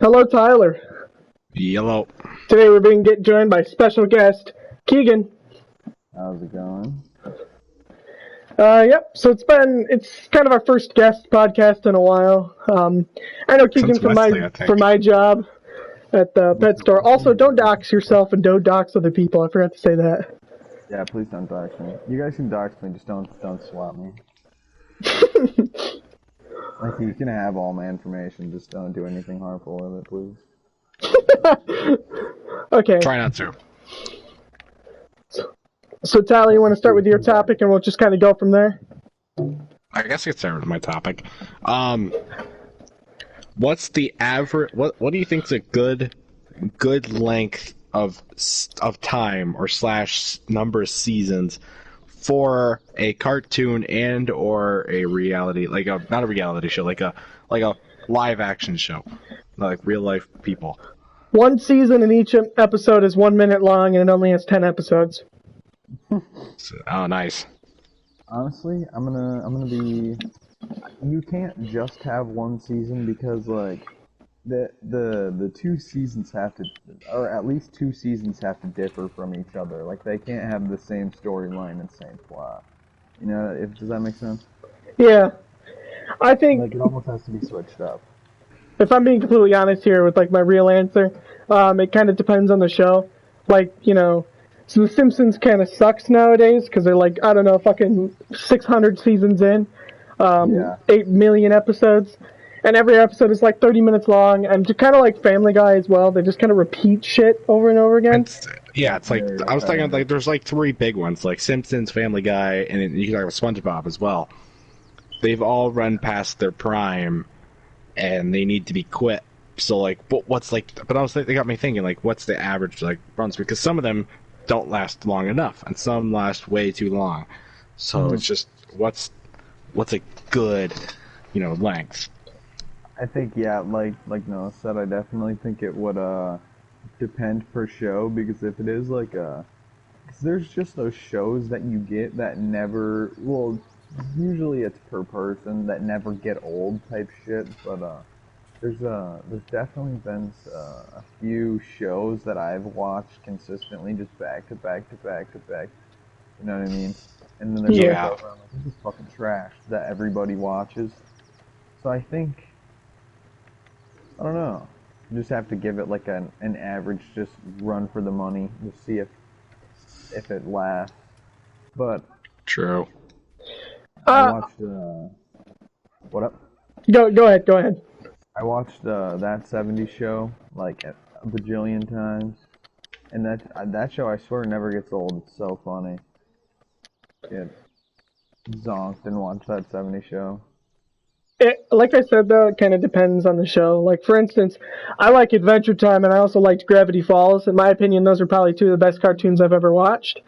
Hello, Tyler. Yellow. Today we're being joined by special guest Keegan. How's it going? Yep. So it's kind of our first guest podcast in a while. I know Keegan Since Wesley, I think. for my job at the pet store. Also, don't dox yourself and don't dox other people. I forgot to say that. Yeah, please don't dox me. You guys can dox me, just don't swap me. Like, you can have all my information, just don't do anything harmful with it, please. Okay. Try not to. So Tyler, you want to start with your topic, and we'll just kind of go from there? I guess I could start with my topic. What's the average? What do you think's a good length of time or / number of seasons for a cartoon and or a reality, like not a reality show, like a live action show, like real life people? One season, and each episode is 1 minute long, and it only has 10 episodes. Oh, nice. Honestly, I'm gonna be. You can't just have one season because like the two seasons have to, or at least two seasons have to differ from each other. Like they can't have the same storyline and same plot. You know, does that make sense? Yeah. I think Like it almost has to be switched up. if I'm being completely honest here with like my real answer, it kind of depends on the show. Like, so The Simpsons kind of sucks nowadays because they're like, I don't know, fucking 600 seasons in, 8 million episodes, and every episode is like 30 minutes long, and kind of like Family Guy as well. They just kind of repeat shit over and over again. It's like, I was thinking like there's like three big ones, like Simpsons, Family Guy, and you can talk about SpongeBob as well. They've all run past their prime, and they need to be quit. So like, but I was they got me thinking like, what's the average like runs? Because some of them don't last long enough, and some last way too long. So it's just what's a good, length. I think like Noah said, I definitely think it would depend per show, because if it is like 'cause there's just those shows that you get that never, well, usually it's per person, that never get old type shit, but there's definitely been a few shows that I've watched consistently, just back to back to back to back. You know what I mean? And then there's shows where I'm like, this is fucking trash, that everybody watches. So I think, I don't know. You just have to give it like an average, just run for the money, to see if it lasts. But True. I watched what up? Go ahead. I watched That 70s Show like a bajillion times, and that show, I swear, never gets old. It's so funny. Get zonked and watch That 70s Show. Like I said, though, it kind of depends on the show. Like, for instance, I like Adventure Time, and I also liked Gravity Falls. In my opinion, those are probably two of the best cartoons I've ever watched.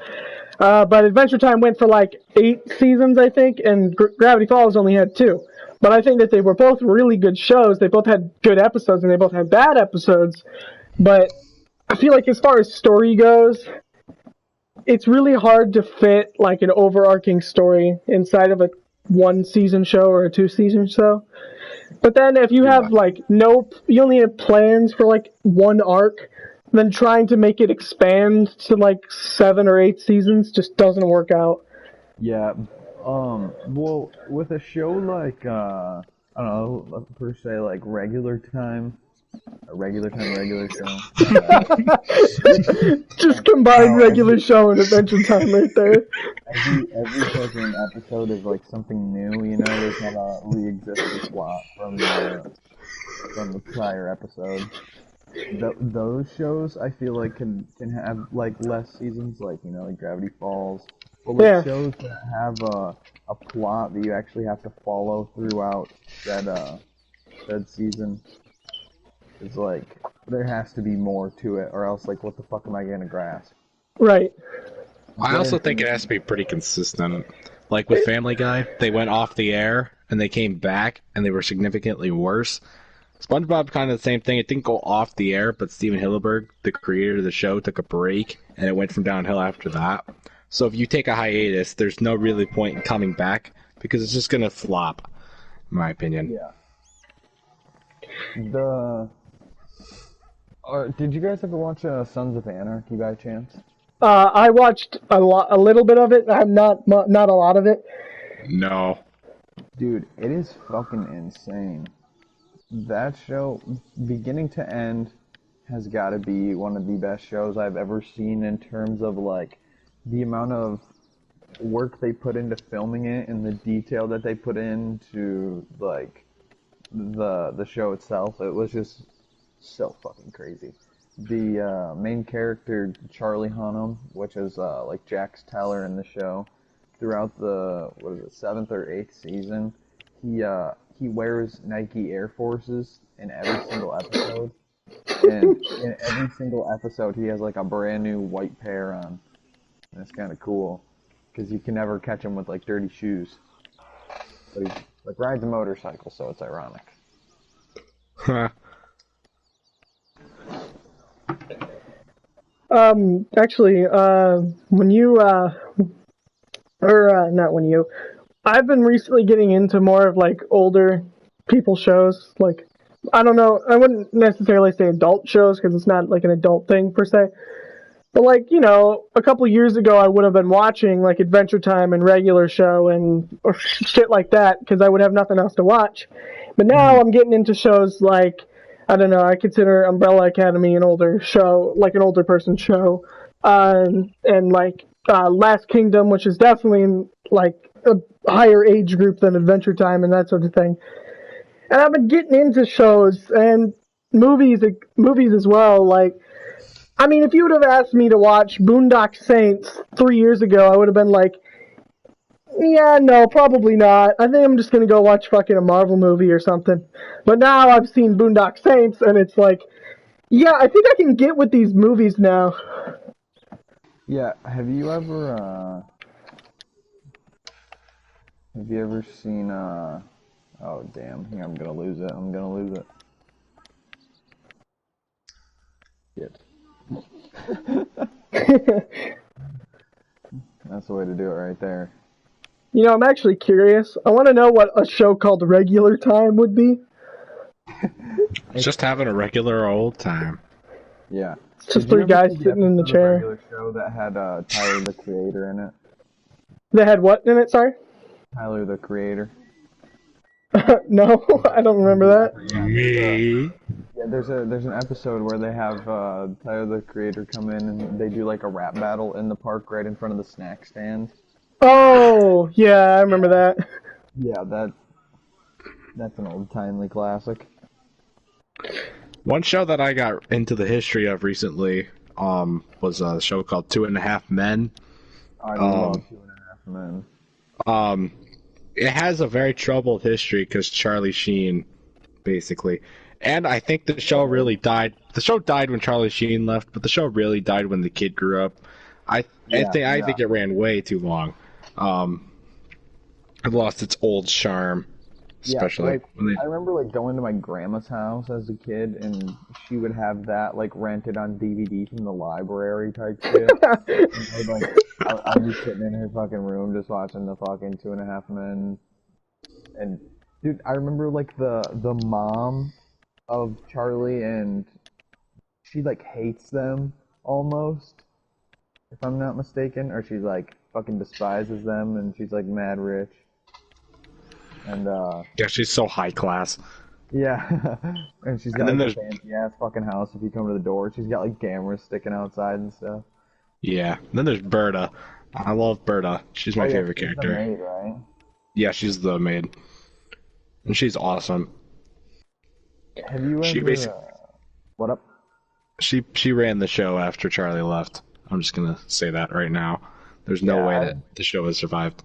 But Adventure Time went for like 8 seasons, I think, and Gravity Falls only had 2. But I think that they were both really good shows. They both had good episodes, and they both had bad episodes. But I feel like as far as story goes, it's really hard to fit like an overarching story inside of a 1-season show or a 2-season show. But then if you have like you only have plans for like one arc, then trying to make it expand to like 7 or 8 seasons just doesn't work out. Yeah. Well, with a show like I don't know, per se, like Regular Time, regular show. Just combine Regular Show and Adventure Time right there. Every fucking episode is like something new. There's not a re-existing plot from the prior episode. Those shows I feel like can have like less seasons, like like Gravity Falls. But like shows that have a plot that you actually have to follow throughout that season, it's like there has to be more to it, or else like what the fuck am I gonna grasp? Right. I also think it has to be pretty consistent. Like with Family Guy, they went off the air and they came back and they were significantly worse. SpongeBob kind of the same thing. It didn't go off the air, but Steven Hillenburg, the creator of the show, took a break and it went from downhill after that. So if you take a hiatus, there's no really point in coming back because it's just going to flop, in my opinion. Yeah. Did you guys ever watch Sons of Anarchy by chance? I watched a little bit of it. I'm not a lot of it. No. Dude, it is fucking insane. That show, beginning to end, has got to be one of the best shows I've ever seen in terms of like the amount of work they put into filming it and the detail that they put into like the show itself. It was just so fucking crazy. The main character, Charlie Hunnam, which is like Jax Teller in the show, throughout the what is it, 7th or 8th season, he wears Nike Air Forces in every single episode, and in every single episode he has like a brand new white pair on. And it's kind of cool because you can never catch him with like dirty shoes. But he like rides a motorcycle, so it's ironic. Actually, when you, not when you, I've been recently getting into more of like older people shows. Like, I don't know, I wouldn't necessarily say adult shows because it's not like an adult thing per se. But like, you know, a couple years ago I would have been watching like Adventure Time and Regular Show and or shit like that because I would have nothing else to watch. But now I'm getting into shows like, I don't know, I consider Umbrella Academy an older show, like an older person show. And like Last Kingdom, which is definitely like a higher age group than Adventure Time and that sort of thing. And I've been getting into shows and movies as well. Like, I mean, if you would have asked me to watch Boondock Saints 3 years ago, I would have been like, yeah, no, probably not. I think I'm just going to go watch fucking a Marvel movie or something. But now I've seen Boondock Saints, and it's like, yeah, I think I can get with these movies now. Yeah, have you ever seen, oh damn, here, I'm gonna lose it. Shit. That's the way to do it right there. You know, I'm actually curious. I want to know what a show called Regular Time would be. It's just having a regular old time. Yeah. It's just three guys sitting in the chair. Regular show that had Tyler the Creator in it. They had what in it, sorry? Tyler the Creator. No, I don't remember that. Me? Yeah, there's an episode where they have Tyler the Creator come in and they do like a rap battle in the park right in front of the snack stand. Oh, yeah, I remember that. Yeah, that's an old timely classic. One show that I got into the history of recently was a show called 2.5 Men. I love 2.5 Men. It has a very troubled history because Charlie Sheen, basically. And I think the show really died. The show died when Charlie Sheen left, but the show really died when the kid grew up. I think it ran way too long. It lost its old charm, especially. Yeah, I remember like going to my grandma's house as a kid, and she would have that like rented on DVD from the library type shit. I'd be sitting in her fucking room just watching the fucking 2.5 Men. And dude, I remember like the mom of Charlie, and she like hates them almost, if I'm not mistaken, or she like fucking despises them, and she's like mad rich. And yeah, she's so high class. Yeah, and she's got like a fancy ass fucking house. If you come to the door, she's got like cameras sticking outside and stuff. Yeah. And then there's Berta. I love Berta. She's my favorite character. The maid, right? Yeah, she's the maid, and she's awesome. Have you ever? What up? She ran the show after Charlie left. I'm just gonna say that right now. There's no way that the show has survived.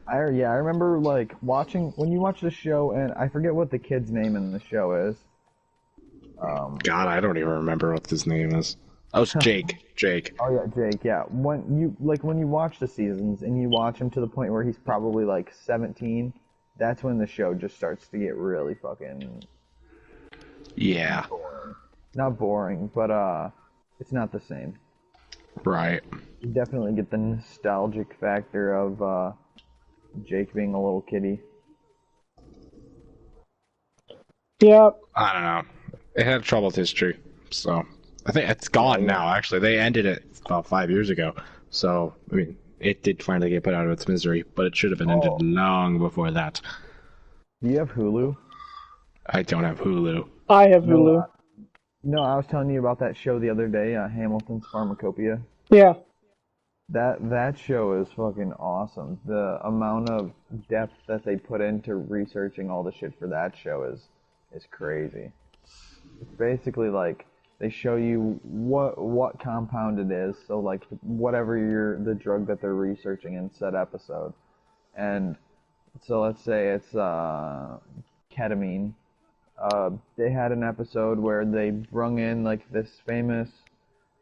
I remember like watching when you watch the show, and I forget what the kid's name in the show is. God, I don't even remember what his name is. Oh, it's Jake. Jake. Oh yeah, Jake. Yeah, when you watch the seasons and you watch him to the point where he's probably like 17, that's when the show just starts to get really fucking. Yeah. Boring. Not boring, but it's not the same. Right. You definitely get the nostalgic factor of Jake being a little kitty. Yeah. I don't know. It had a troubled history. So I think it's gone now. Actually, they ended it about 5 years ago. So I mean, it did finally get put out of its misery, but it should have been ended long before that. Do you have Hulu? I don't have Hulu. I have No, Hulu. no, I was telling you about that show the other day, Hamilton's Pharmacopoeia. Yeah. That show is fucking awesome. The amount of depth that they put into researching all the shit for that show is crazy. It's basically like they show you what compound it is, so like whatever the drug that they're researching in said episode. And so let's say it's ketamine. They had an episode where they brung in like this famous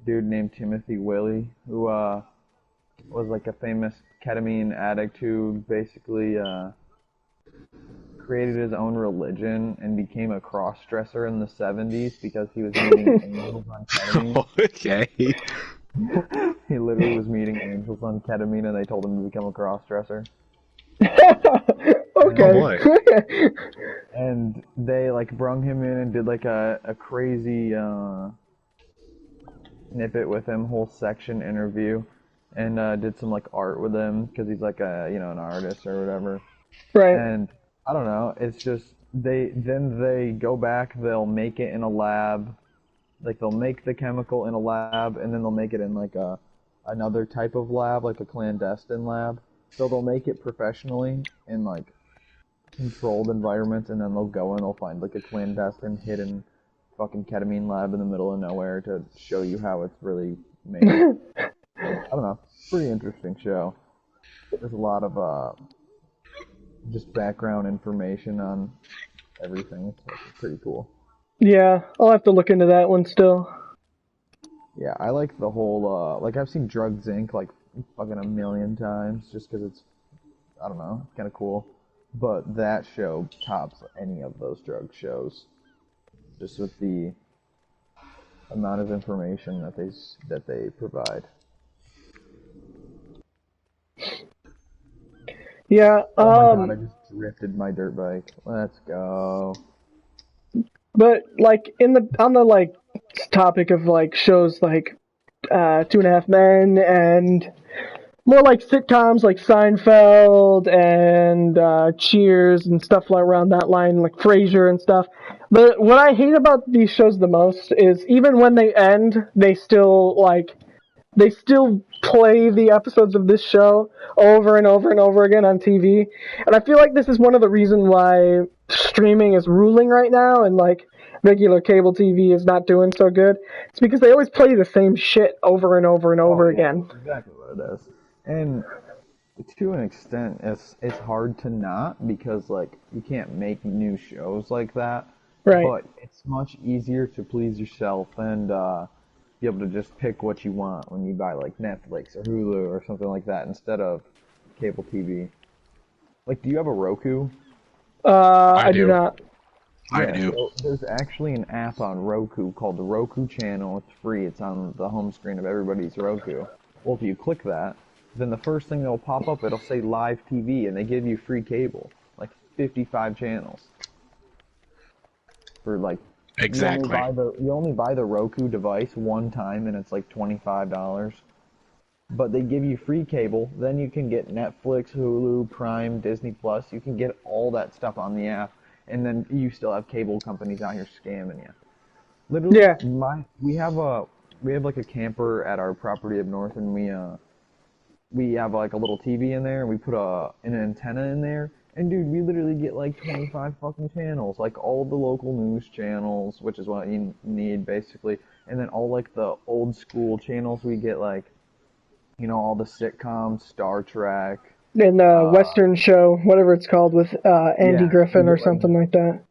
dude named Timothy Willie, who was like a famous ketamine addict who basically created his own religion and became a cross-dresser in the 70s because he was meeting angels on ketamine. Okay. He literally was meeting angels on ketamine and they told him to become a cross-dresser. Okay. Oh boy. And they like brung him in and did like a crazy snippet with him, whole section interview, and did some like art with him because he's like an artist or whatever. Right. And I don't know, it's just they go back, they'll make it in a lab, like they'll make the chemical in a lab and then they'll make it in like another type of lab, like a clandestine lab. So they'll make it professionally in like controlled environments, and then they'll go and they'll find like a clandestine hidden fucking ketamine lab in the middle of nowhere to show you how it's really made. I don't know, pretty interesting show. There's a lot of just background information on everything. It's pretty cool. Yeah, I'll have to look into that one still. Yeah, I like the whole like I've seen Drugs Inc. like fucking a million times just because it's, I don't know, it's kind of cool. But that show tops any of those drug shows, just with the amount of information that they provide. Yeah. Oh my god! I just drifted my dirt bike. Let's go. But like on the like topic of like shows like 2.5 Men and more like sitcoms like Seinfeld and Cheers and stuff like around that line, like Frasier and stuff. But what I hate about these shows the most is even when they end, they still play the episodes of this show over and over and over again on TV. And I feel like this is one of the reasons why streaming is ruling right now and like regular cable TV is not doing so good. It's because they always play the same shit over and over and over again. Exactly what it is. And to an extent, it's hard to not, because like you can't make new shows like that. Right. But it's much easier to please yourself and be able to just pick what you want when you buy like Netflix or Hulu or something like that instead of cable TV. Like, do you have a Roku? I do not. I do. So there's actually an app on Roku called the Roku Channel. It's free. It's on the home screen of everybody's Roku. Well, if you click that, then the first thing that'll pop up, it'll say live TV, and they give you free cable, like 55 channels. For like, Exactly. You only buy the Roku device one time, and it's like $25. But they give you free cable. Then you can get Netflix, Hulu, Prime, Disney Plus. You can get all that stuff on the app, and then you still have cable companies out here scamming you. Literally, Yeah. we have like a camper at our property up north, and we have like a little TV in there, and we put an antenna in there. And dude, we literally get like 25 fucking channels, like all the local news channels, which is what you need basically, and then all like the old school channels. We get like, all the sitcoms, Star Trek, And the Western show, whatever it's called, with Andy Griffin or something like that.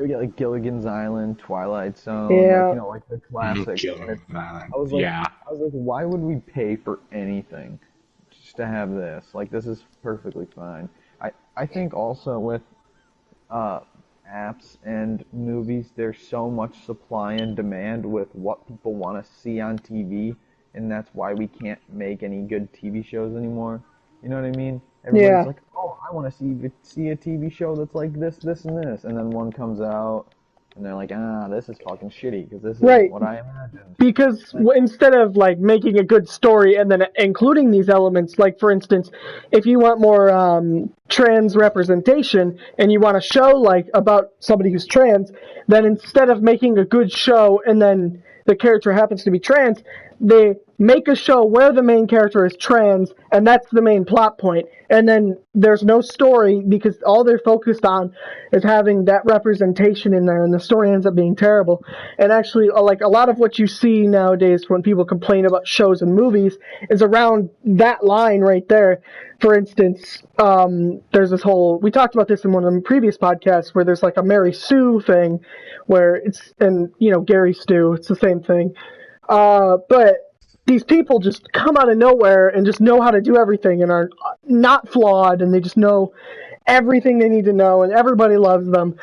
We get like Gilligan's Island, Twilight Zone, Yeah. like the classics. I was like, why would we pay for anything just to have this? Like, this is perfectly fine. I think also with apps and movies, there's so much supply and demand with what people want to see on TV, and that's why we can't make any good TV shows anymore. You know what I mean? Everybody's like, oh, I want to see a TV show that's like this, this, and this, and then one comes out, and they're like, this is fucking shitty because this is Right. what I imagined. Because instead of like making a good story and then including these elements, like for instance, if you want more trans representation and you want to show like about somebody who's trans, then instead of making a good show and then the character happens to be trans, they make a show where the main character is trans and that's the main plot point. And then there's no story because all they're focused on is having that representation in there, and the story ends up being terrible. And actually, like a lot of what you see nowadays when people complain about shows and movies is around that line right there. For instance, there's this whole, we talked about this in one of the previous podcasts, where there's like a Mary Sue thing where it's, and Gary Stu, it's the same thing. But these people just come out of nowhere and just know how to do everything and are not flawed, and they just know everything they need to know, and everybody loves them.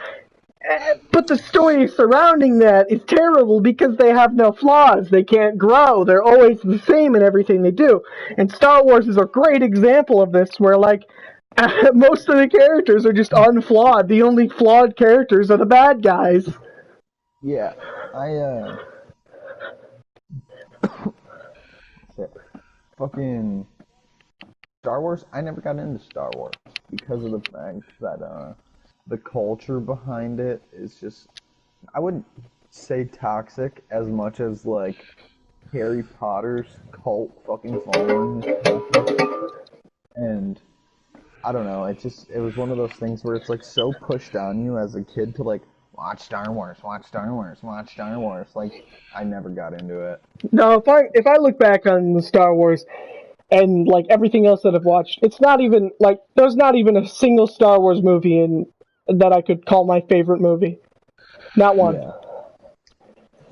But the story surrounding that is terrible because they have no flaws. They can't grow. They're always the same in everything they do. And Star Wars is a great example of this, where like most of the characters are just unflawed. The only flawed characters are the bad guys. Yeah, fucking Star Wars, I never got into Star Wars because of the fact that the culture behind it is just, I wouldn't say toxic as much as like Harry Potter's cult fucking following. And I don't know, it was one of those things where it's like so pushed on you as a kid to like watch Star Wars, watch Star Wars, watch Star Wars. Like, I never got into it. No, if I look back on the Star Wars and like everything else that I've watched, it's not even like there's not even a single Star Wars movie that I could call my favorite movie. Not one.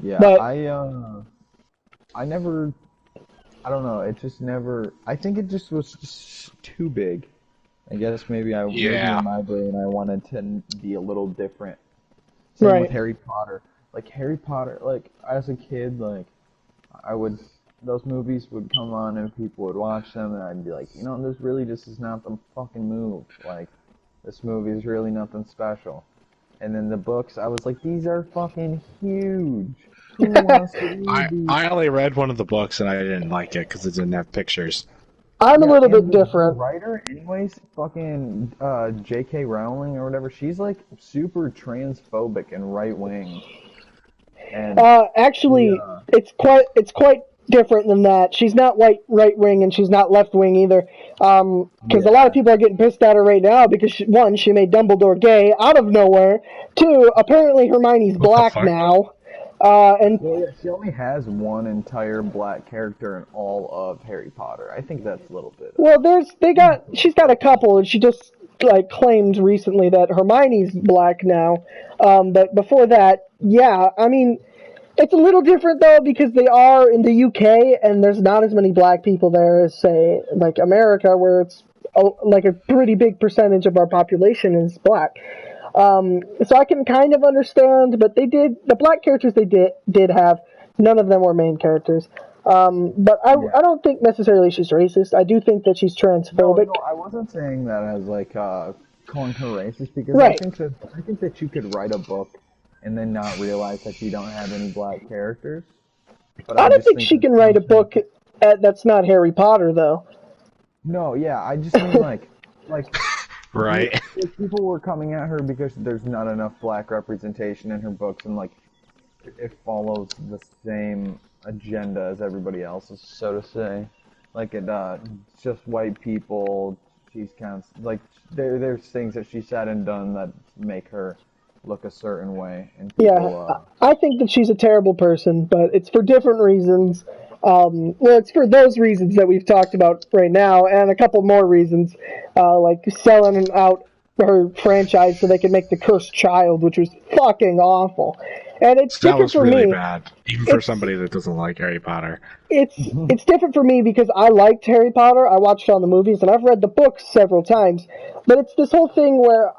Yeah, but, I never, I don't know, it just never, I think it just was just too big. I guess maybe maybe in my brain I wanted to be a little different. Same with Harry Potter. Like, Harry Potter, like, as a kid, like, those movies would come on and people would watch them, and I'd be like, this really just is not the fucking move. Like, this movie is really nothing special. And then the books, I was like, these are fucking huge. Who wants to read these? I only read one of the books, and I didn't like it because it didn't have pictures. I'm a little bit different. The writer, anyways, fucking J.K. Rowling or whatever, she's like super transphobic and right wing. And actually, it's quite different than that. She's not right wing and she's not left wing either. Because a lot of people are getting pissed at her right now because one, she made Dumbledore gay out of nowhere. Two, apparently Hermione's black now. And she only has one entire black character in all of Harry Potter. I think that's a little bit. Well, she's got a couple, and she just like claimed recently that Hermione's black now. But before that, yeah, I mean, it's a little different though because they are in the UK, and there's not as many black people there as say like America, where it's like a pretty big percentage of our population is black. So I can kind of understand, but the black characters they did have, none of them were main characters. But I don't think necessarily she's racist. I do think that she's transphobic. No, I wasn't saying that as like calling her racist because right. I think that you could write a book and then not realize that you don't have any black characters. But I don't think she can write a book that's not Harry Potter though. No, yeah, I just mean like. Right. If people were coming at her because there's not enough black representation in her books, and like it follows the same agenda as everybody else's, so to say. Like it's just white people. She's kind of like there's things that she said and done that make her look a certain way. And people, I think that she's a terrible person, but it's for different reasons. Well, it's for those reasons that we've talked about right now, and a couple more reasons, like selling out her franchise so they could make The Cursed Child, which was fucking awful. And it's different for me. That was really bad, even for somebody that doesn't like Harry Potter. It's different for me because I liked Harry Potter. I watched all the movies, and I've read the books several times. But it's this whole thing where,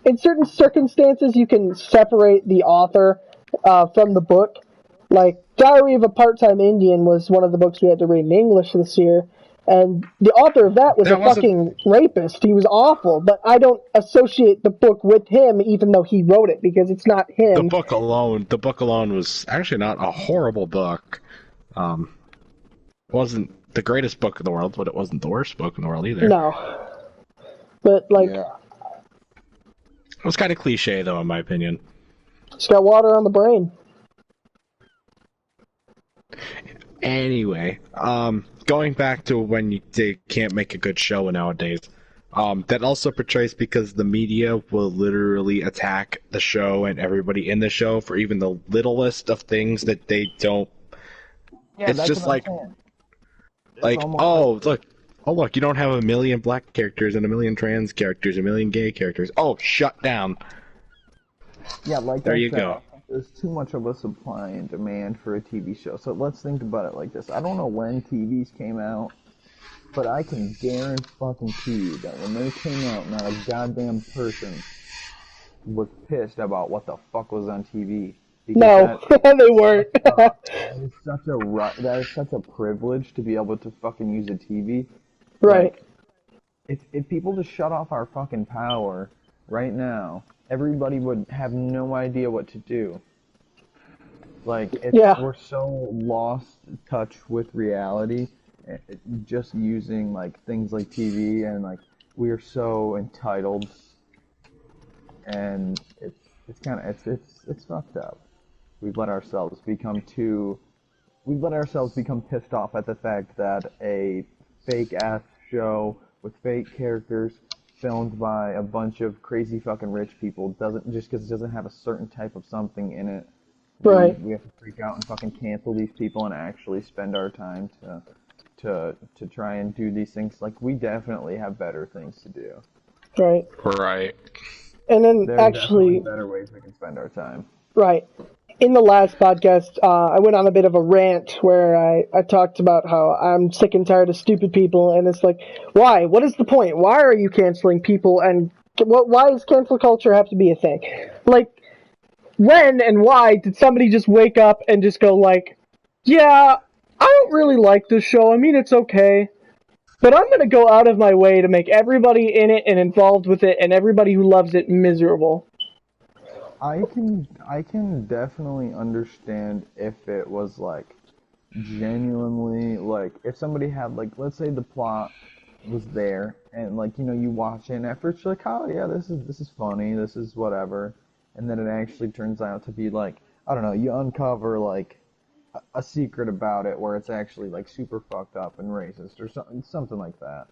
in certain circumstances, you can separate the author from the book. Like, Diary of a Part-Time Indian was one of the books we had to read in English this year. And the author of that was That a wasn't fucking rapist. He was awful, but I don't associate the book with him, even though he wrote it, because it's not the him. book alone. The book alone was actually not a horrible book. It wasn't the greatest book in the world, but it wasn't the worst book in the world either. No. But, like, Yeah. It was kind of cliche, though, in my opinion. it's got water on the brain. Anyway, going back to when they can't make a good show nowadays, that also portrays because the media will literally attack the show and everybody in the show for even the littlest of things that they don't. Yeah, It's that's just what I'm like, almost oh look, you don't have a million black characters and a million trans characters, a million gay characters. Oh, shut down. Yeah, like there I you said, go. There's too much of a supply and demand for a TV show. So let's think about it like this. I don't know when TVs came out, but I can guarantee you that when they came out, not a goddamn person was pissed about what the fuck was on TV. No, they weren't. That is such a privilege to be able to fucking use a TV. Right. Like, if people just shut off our fucking power right now, everybody would have no idea what to do. Like, we're so lost touch with reality, just using, like, things like TV, and, like, we are so entitled, and it's kind of, it's fucked up. We've let ourselves become pissed off at the fact that a fake-ass show with fake characters filmed by a bunch of crazy fucking rich people just because it doesn't have a certain type of something in it. Right. We have to freak out and fucking cancel these people and actually spend our time to try and do these things. Like, we definitely have better things to do. Right. Right. And then There's actually, better ways we can spend our time. right. In the last podcast, I went on a bit of a rant where I talked about how I'm sick and tired of stupid people, and it's like, why? What is the point? Why are you canceling people, and why does cancel culture have to be a thing? Like, when and why did somebody just wake up and just go like, yeah, I don't really like this show, I mean, it's okay, but I'm gonna go out of my way to make everybody in it and involved with it and everybody who loves it miserable. I can definitely understand if it was like genuinely, like, if somebody had, like, let's say the plot was there and, like, you know, you watch it and at first you're like, oh yeah, this is funny, this is whatever, and then it actually turns out to be like, I don't know, you uncover like a secret about it where it's actually like super fucked up and racist or something like that.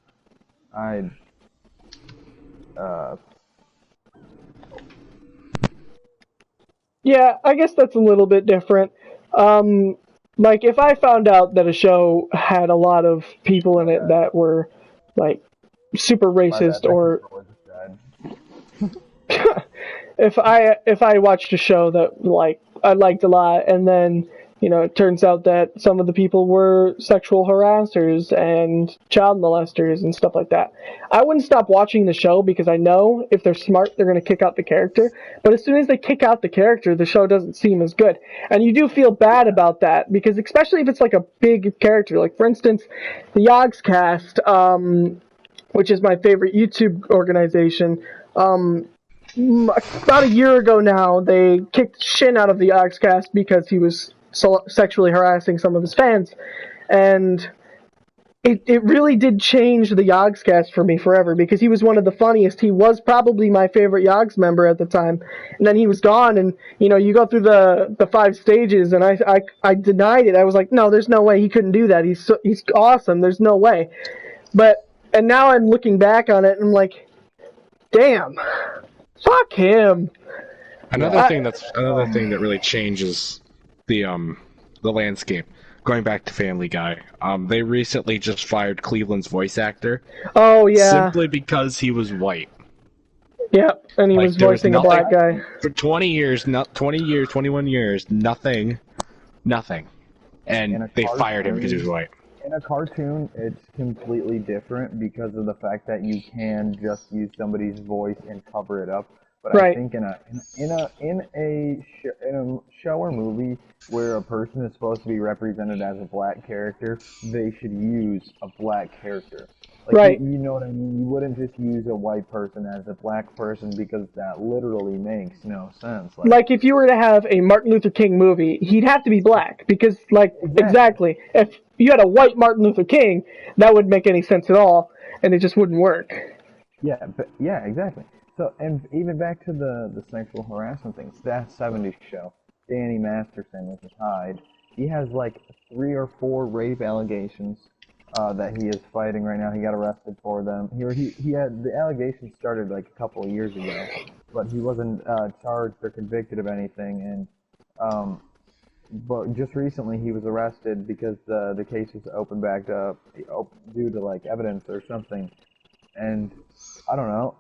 Yeah, I guess that's a little bit different. Like, if I found out that a show had a lot of people in it that were, like, super racist, or if I watched a show that, like, I liked a lot, and then, you know, it turns out that some of the people were sexual harassers and child molesters and stuff like that, I wouldn't stop watching the show because I know if they're smart, they're going to kick out the character. But as soon as they kick out the character, the show doesn't seem as good. And you do feel bad about that because especially if it's like a big character, like for instance, the Yogscast, which is my favorite YouTube organization, about a year ago now, they kicked Shin out of the Yogscast because he was sexually harassing some of his fans, and it really did change the Yogscast for me forever because he was one of the funniest. He was probably my favorite Yogs member at the time, and then he was gone. And you know, you go through the 5 stages, and I denied it. I was like, no, there's no way he couldn't do that. He's awesome. There's no way. And now I'm looking back on it, and I'm like, damn, fuck him. Another thing that really changes the landscape. Going back to Family Guy, they recently just fired Cleveland's voice actor. Oh yeah. Simply because he was white. Yep, and he was voicing a black guy. For 20 years, 21 years, nothing. And they fired him because he was white. In a cartoon, it's completely different because of the fact that you can just use somebody's voice and cover it up. But I Right. think in a show or movie where a person is supposed to be represented as a black character, they should use a black character. Like Right. you know what I mean? You wouldn't just use a white person as a black person because that literally makes no sense. Like if you were to have a Martin Luther King movie, he'd have to be black because, like, exactly. If you had a white Martin Luther King, that wouldn't make any sense at all, and it just wouldn't work. Yeah, but yeah, exactly. So, and even back to the sexual harassment things, that '70s show, Danny Masterson with his Hyde, he has like 3 or 4 rape allegations that he is fighting right now. He got arrested for them. He had the allegations started like a couple of years ago, but he wasn't charged or convicted of anything. And but just recently he was arrested because the case was opened back up due to like evidence or something. And I don't know.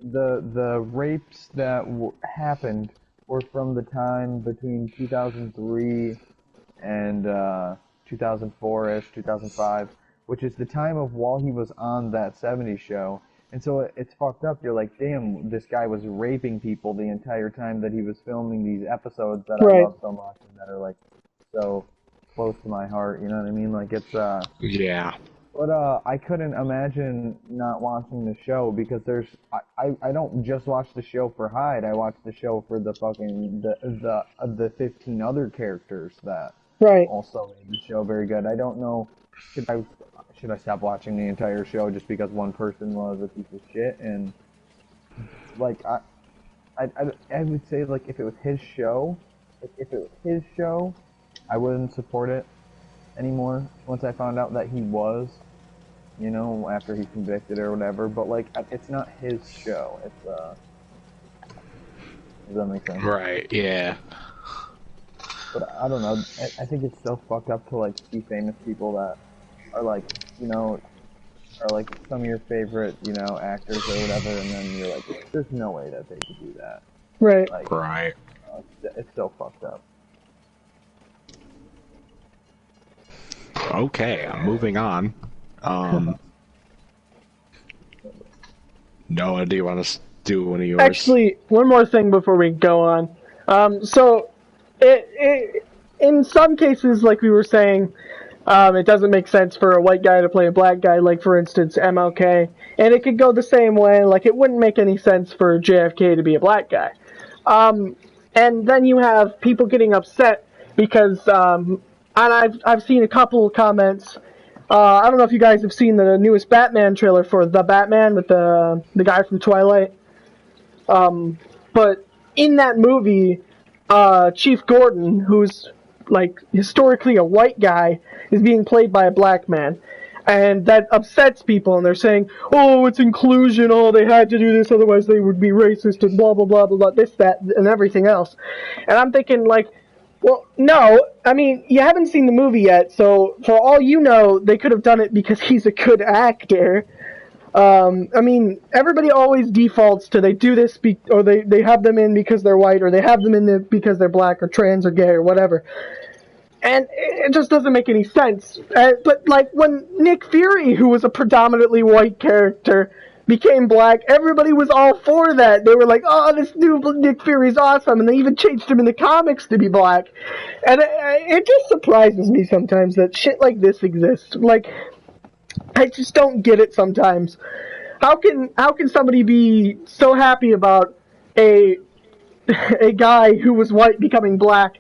The rapes that happened were from the time between 2003 and 2004-ish, 2005, which is the time of while he was on that '70s show. And so it's fucked up. You're like, damn, this guy was raping people the entire time that he was filming these episodes that I love so much and that are like so close to my heart. You know what I mean? Like it's yeah. But I couldn't imagine not watching the show because I don't just watch the show for Hyde. I watch the show for the fucking the 15 other characters that also made the show very good. I don't know, should I stop watching the entire show just because one person was a piece of shit? And like I would say like if it was his show, I wouldn't support it anymore. Once I found out that he was, you know, after he's convicted or whatever, but like it's not his show. It's does that make sense? Right. Yeah. But I don't know. I think it's so fucked up to like see famous people that are like, you know, are like some of your favorite, you know, actors or whatever, and then you're like, there's no way that they could do that. Right. Like, right. It's so fucked up. Okay, moving on. Noah, do you want to do one of yours? Actually, one more thing before we go on. So, in some cases, like we were saying, it doesn't make sense for a white guy to play a black guy, like, for instance, MLK. And it could go the same way, like, it wouldn't make any sense for JFK to be a black guy. And then you have people getting upset because, and I've seen a couple of comments. I don't know if you guys have seen the newest Batman trailer for The Batman with the guy from Twilight. But in that movie, Chief Gordon, who's like historically a white guy, is being played by a black man. And that upsets people, and they're saying, oh, it's inclusion, oh, they had to do this, otherwise they would be racist, and blah, blah, blah, blah, blah, this, that, and everything else. And I'm thinking, like, well, no, I mean, you haven't seen the movie yet, so for all you know, they could have done it because he's a good actor. I mean, everybody always defaults to they do this, or they have them in because they're white, or they have them in because they're black, or trans, or gay, or whatever. And it just doesn't make any sense. But, like, when Nick Fury, who was a predominantly white character, became black, everybody was all for that. They were like, oh, this new Nick Fury's awesome, and they even changed him in the comics to be black. And it just surprises me sometimes that shit like this exists. Like, I just don't get it sometimes. How can somebody be so happy about a guy who was white becoming black,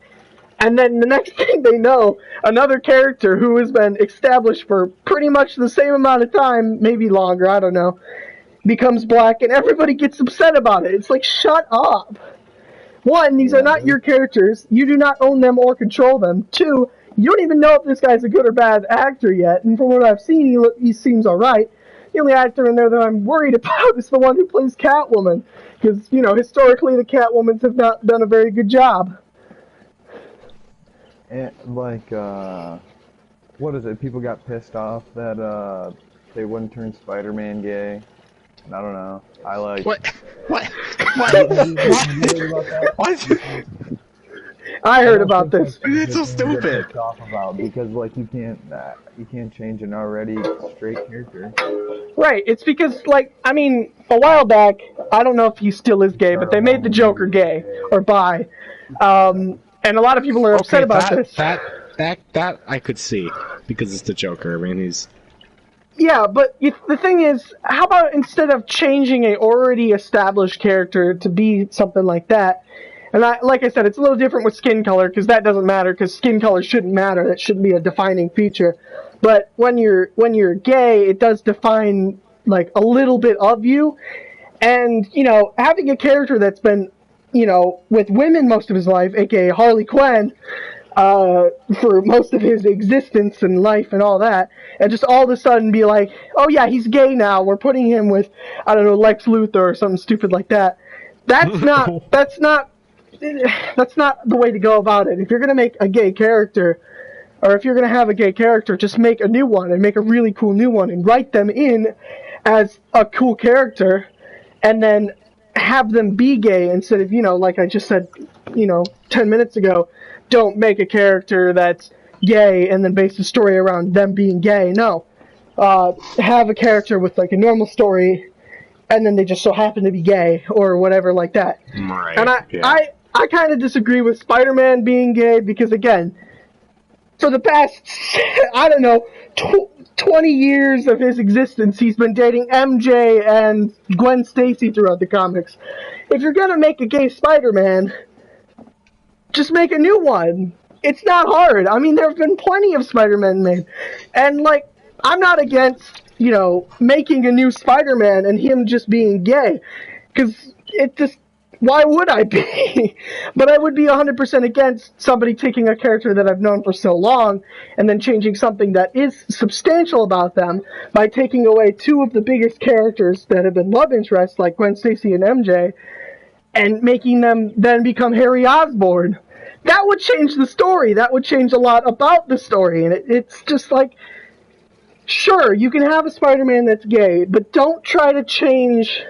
and then the next thing they know, another character who has been established for pretty much the same amount of time, maybe longer, I don't know, becomes black, and everybody gets upset about it. It's like, shut up. One, these are not your characters. You do not own them or control them. Two, you don't even know if this guy's a good or bad actor yet, and from what I've seen, he seems alright. The only actor in there that I'm worried about is the one who plays Catwoman, because, you know, historically the Catwomans have not done a very good job. And, like, what is it? People got pissed off that, they wouldn't turn Spider-Man gay. I don't know. I like... What? What? What? I heard about this. It's so stupid. Talk about because like you can't change an already straight character. Right. It's because like I mean a while back I don't know if he still is gay, but they made the Joker gay or bi, and a lot of people are upset about this. That I could see because it's the Joker. I mean he's. Yeah, but the thing is, how about instead of changing a already established character to be something like that, and like I said, it's a little different with skin color because that doesn't matter because skin color shouldn't matter. That shouldn't be a defining feature. But when you're gay, it does define like a little bit of you, and having a character that's been with women most of his life, aka Harley Quinn. For most of his existence and life and all that, and just all of a sudden be like, oh yeah, he's gay now, we're putting him with, I don't know, Lex Luthor or something stupid like that. That's not the way to go about it. If you're going to make a gay character, or if you're going to have a gay character, just make a new one, and make a really cool new one, and write them in as a cool character, and then have them be gay instead of, like I just said, 10 minutes ago, don't make a character that's gay and then base the story around them being gay. No. Have a character with like a normal story and then they just so happen to be gay or whatever like that. Right. And I kind of disagree with Spider-Man being gay because, again, for the past, I don't know, 20 years of his existence, he's been dating MJ and Gwen Stacy throughout the comics. If you're going to make a gay Spider-Man, just make a new one. It's not hard. I mean, there have been plenty of Spider-Man made. And, like, I'm not against, making a new Spider-Man and him just being gay. Because it just, why would I be? But I would be 100% against somebody taking a character that I've known for so long and then changing something that is substantial about them by taking away two of the biggest characters that have been love interests, like Gwen Stacy and MJ, and making them then become Harry Osborn. That would change the story. That would change a lot about the story. And it's just like, sure, you can have a Spider-Man that's gay, but don't try to change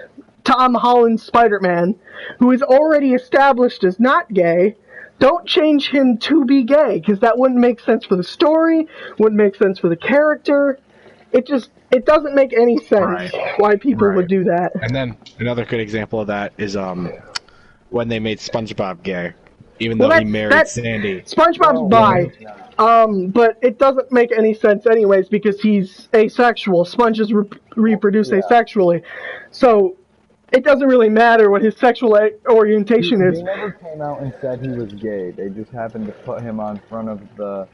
Tom Holland's Spider-Man, who is already established as not gay. Don't change him to be gay, because that wouldn't make sense for the story, wouldn't make sense for the character. It doesn't make any sense why people would do that. And then another good example of that is when they made SpongeBob gay, even though he married Sandy. SpongeBob's bi, but it doesn't make any sense anyways because he's asexual. Sponges reproduce asexually, so it doesn't really matter what his sexual orientation is. He never came out and said he was gay. They just happened to put him on front of the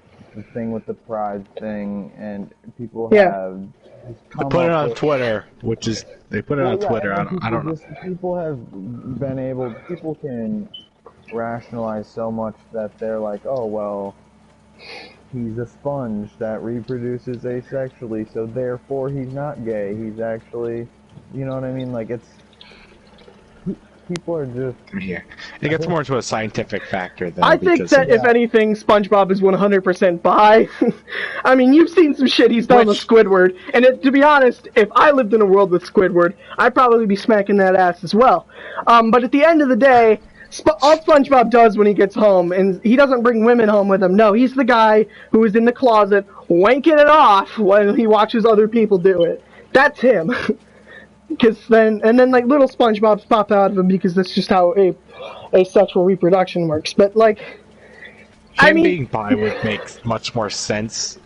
thing with the pride thing, and people have. They put it on Twitter, they put it on Twitter. I don't know. People have been able. People can rationalize so much that they're like, oh well, he's a sponge that reproduces asexually, so therefore he's not gay. He's actually, you know what I mean? Like people are just... Yeah. It gets more into a scientific factor than I think that, if anything, SpongeBob is 100% bi. I mean, you've seen some shit he's done with Squidward, and to be honest, if I lived in a world with Squidward, I'd probably be smacking that ass as well. But at the end of the day, all SpongeBob does when he gets home, and he doesn't bring women home with him. No, he's the guy who is in the closet wanking it off when he watches other people do it. That's him. And then like little SpongeBobs pop out of him because that's just how asexual reproduction works. But like, being bi would make much more sense.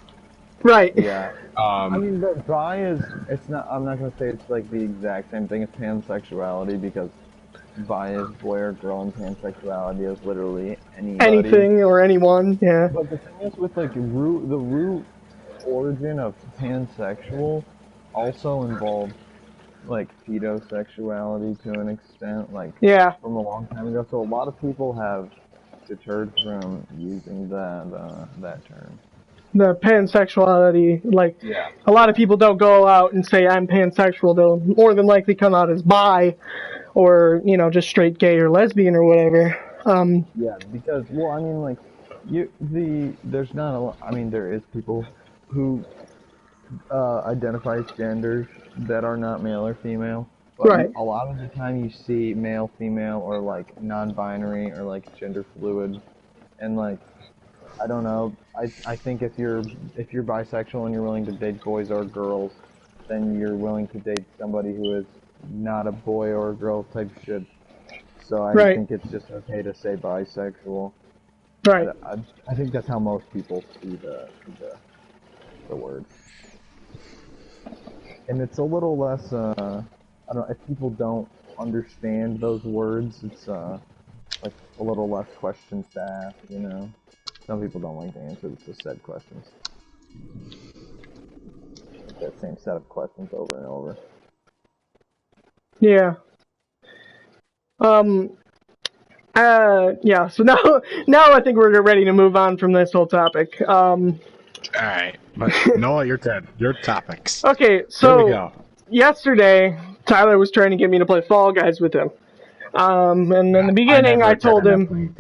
Right. Yeah. I mean, but bi is, it's not, I'm not going to say it's like the exact same thing as pansexuality because bi is boy or girl and pansexuality is literally anybody. Anything or anyone, yeah. But the thing is with like the root origin of pansexual also involved like pedosexuality to an extent, like from a long time ago. So a lot of people have deterred from using that term. The pansexuality, like a lot of people don't go out and say I'm pansexual. They'll more than likely come out as bi, or just straight gay or lesbian or whatever. Yeah, because I mean, like there's not a lot. I mean, there is people who identify as genders that are not male or female. But a lot of the time you see male, female, or like non-binary or like gender fluid and like, I don't know. I think if you're bisexual and you're willing to date boys or girls, then you're willing to date somebody who is not a boy or a girl type shit. So I Right. think it's just okay to say bisexual. Right. I think that's how most people see the word. And it's a little less, I don't know, if people don't understand those words, it's like a little less questions to ask, you know? Some people don't like to answer the said questions. That same set of questions over and over. Yeah. Yeah, so now I think we're ready to move on from this whole topic. Alright, but Noah, your turn. Your topics. Okay, Here we so go. yesterday, Tyler was trying to get me to play Fall Guys with him. And in the beginning, I told him...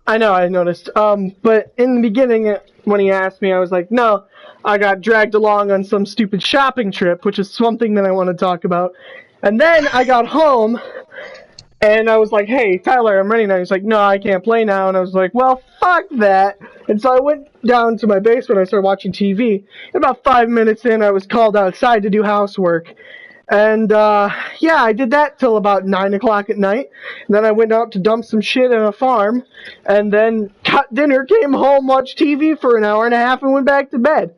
I know, I noticed. But in the beginning, when he asked me, I was like, no, I got dragged along on some stupid shopping trip, which is something that I want to talk about. And then I got home, and I was like, hey, Tyler, I'm ready now. He's like, no, I can't play now. And I was like, well, fuck that. And so I went down to my basement, I started watching TV. And about 5 minutes in, I was called outside to do housework. And, yeah, I did that till about 9 o'clock at night. And then I went out to dump some shit in a farm. And then got dinner, came home, watched TV for an hour and a half, and went back to bed.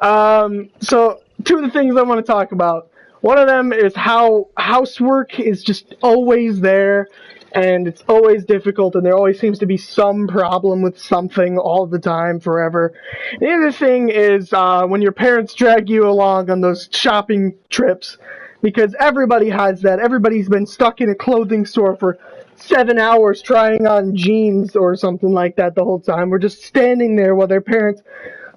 So, two of the things I want to talk about. One of them is how housework is just always there, and it's always difficult, and there always seems to be some problem with something all the time, forever. The other thing is when your parents drag you along on those shopping trips, because everybody has that. Everybody's been stuck in a clothing store for 7 hours trying on jeans or something like that the whole time. We're just standing there while their parents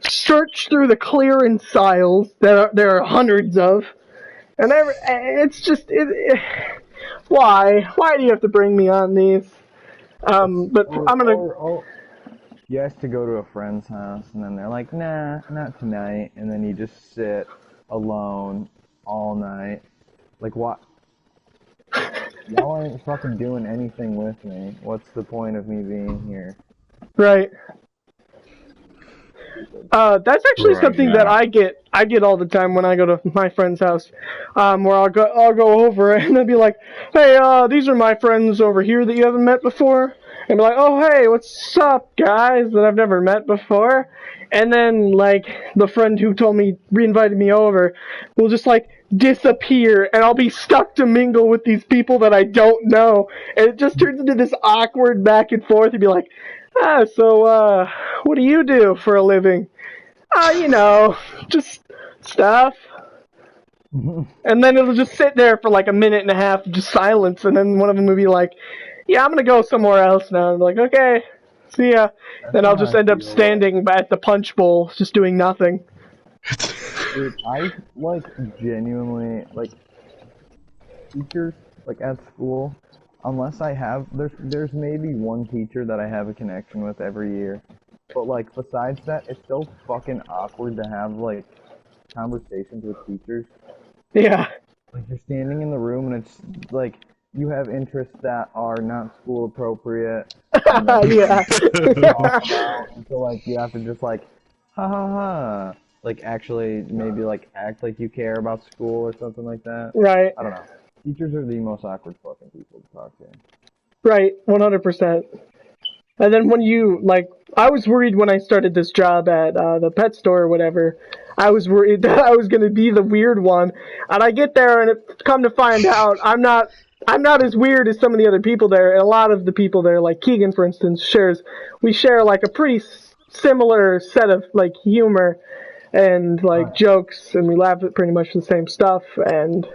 search through the clearance aisles that there are hundreds of. And it's just, why do you have to bring me on these? But I'm gonna... Or you ask to go to a friend's house, and then they're like, nah, not tonight, and then you just sit alone all night. Like, what? Y'all ain't fucking doing anything with me. What's the point of me being here? Right. That's actually something that I get all the time when I go to my friend's house, where I'll go over and they'll be like, hey, these are my friends over here that you haven't met before, and be like, oh, hey, what's up, guys, that I've never met before, and then, like, the friend who reinvited me over will just, like, disappear, and I'll be stuck to mingle with these people that I don't know, and it just turns into this awkward back and forth. You'd be like, so, what do you do for a living? You know, just stuff. And then it'll just sit there for like a minute and a half, just silence, and then one of them will be like, yeah, I'm gonna go somewhere else now. I'm like, okay, see ya. Then I'll just end up standing at the punch bowl, just doing nothing. Dude, I, like, genuinely, like, teachers, like, at school, unless I have, there's maybe one teacher that I have a connection with every year. But, like, besides that, it's so fucking awkward to have, like, conversations with teachers. Yeah. Like, you're standing in the room and it's, like, you have interests that are not school appropriate. Yeah. And so, like, you have to just, like, ha ha ha. Like, actually, maybe, like, act like you care about school or something like that. Right. I don't know. Teachers are the most awkward fucking people to talk to. Right, 100%. And then when you, like, I was worried when I started this job at the pet store or whatever. I was worried that I was going to be the weird one. And I get there and come to find out I'm not as weird as some of the other people there. And a lot of the people there, like Keegan, for instance, we share, like, a pretty similar set of, like, humor and, like, jokes. And we laugh at pretty much the same stuff. And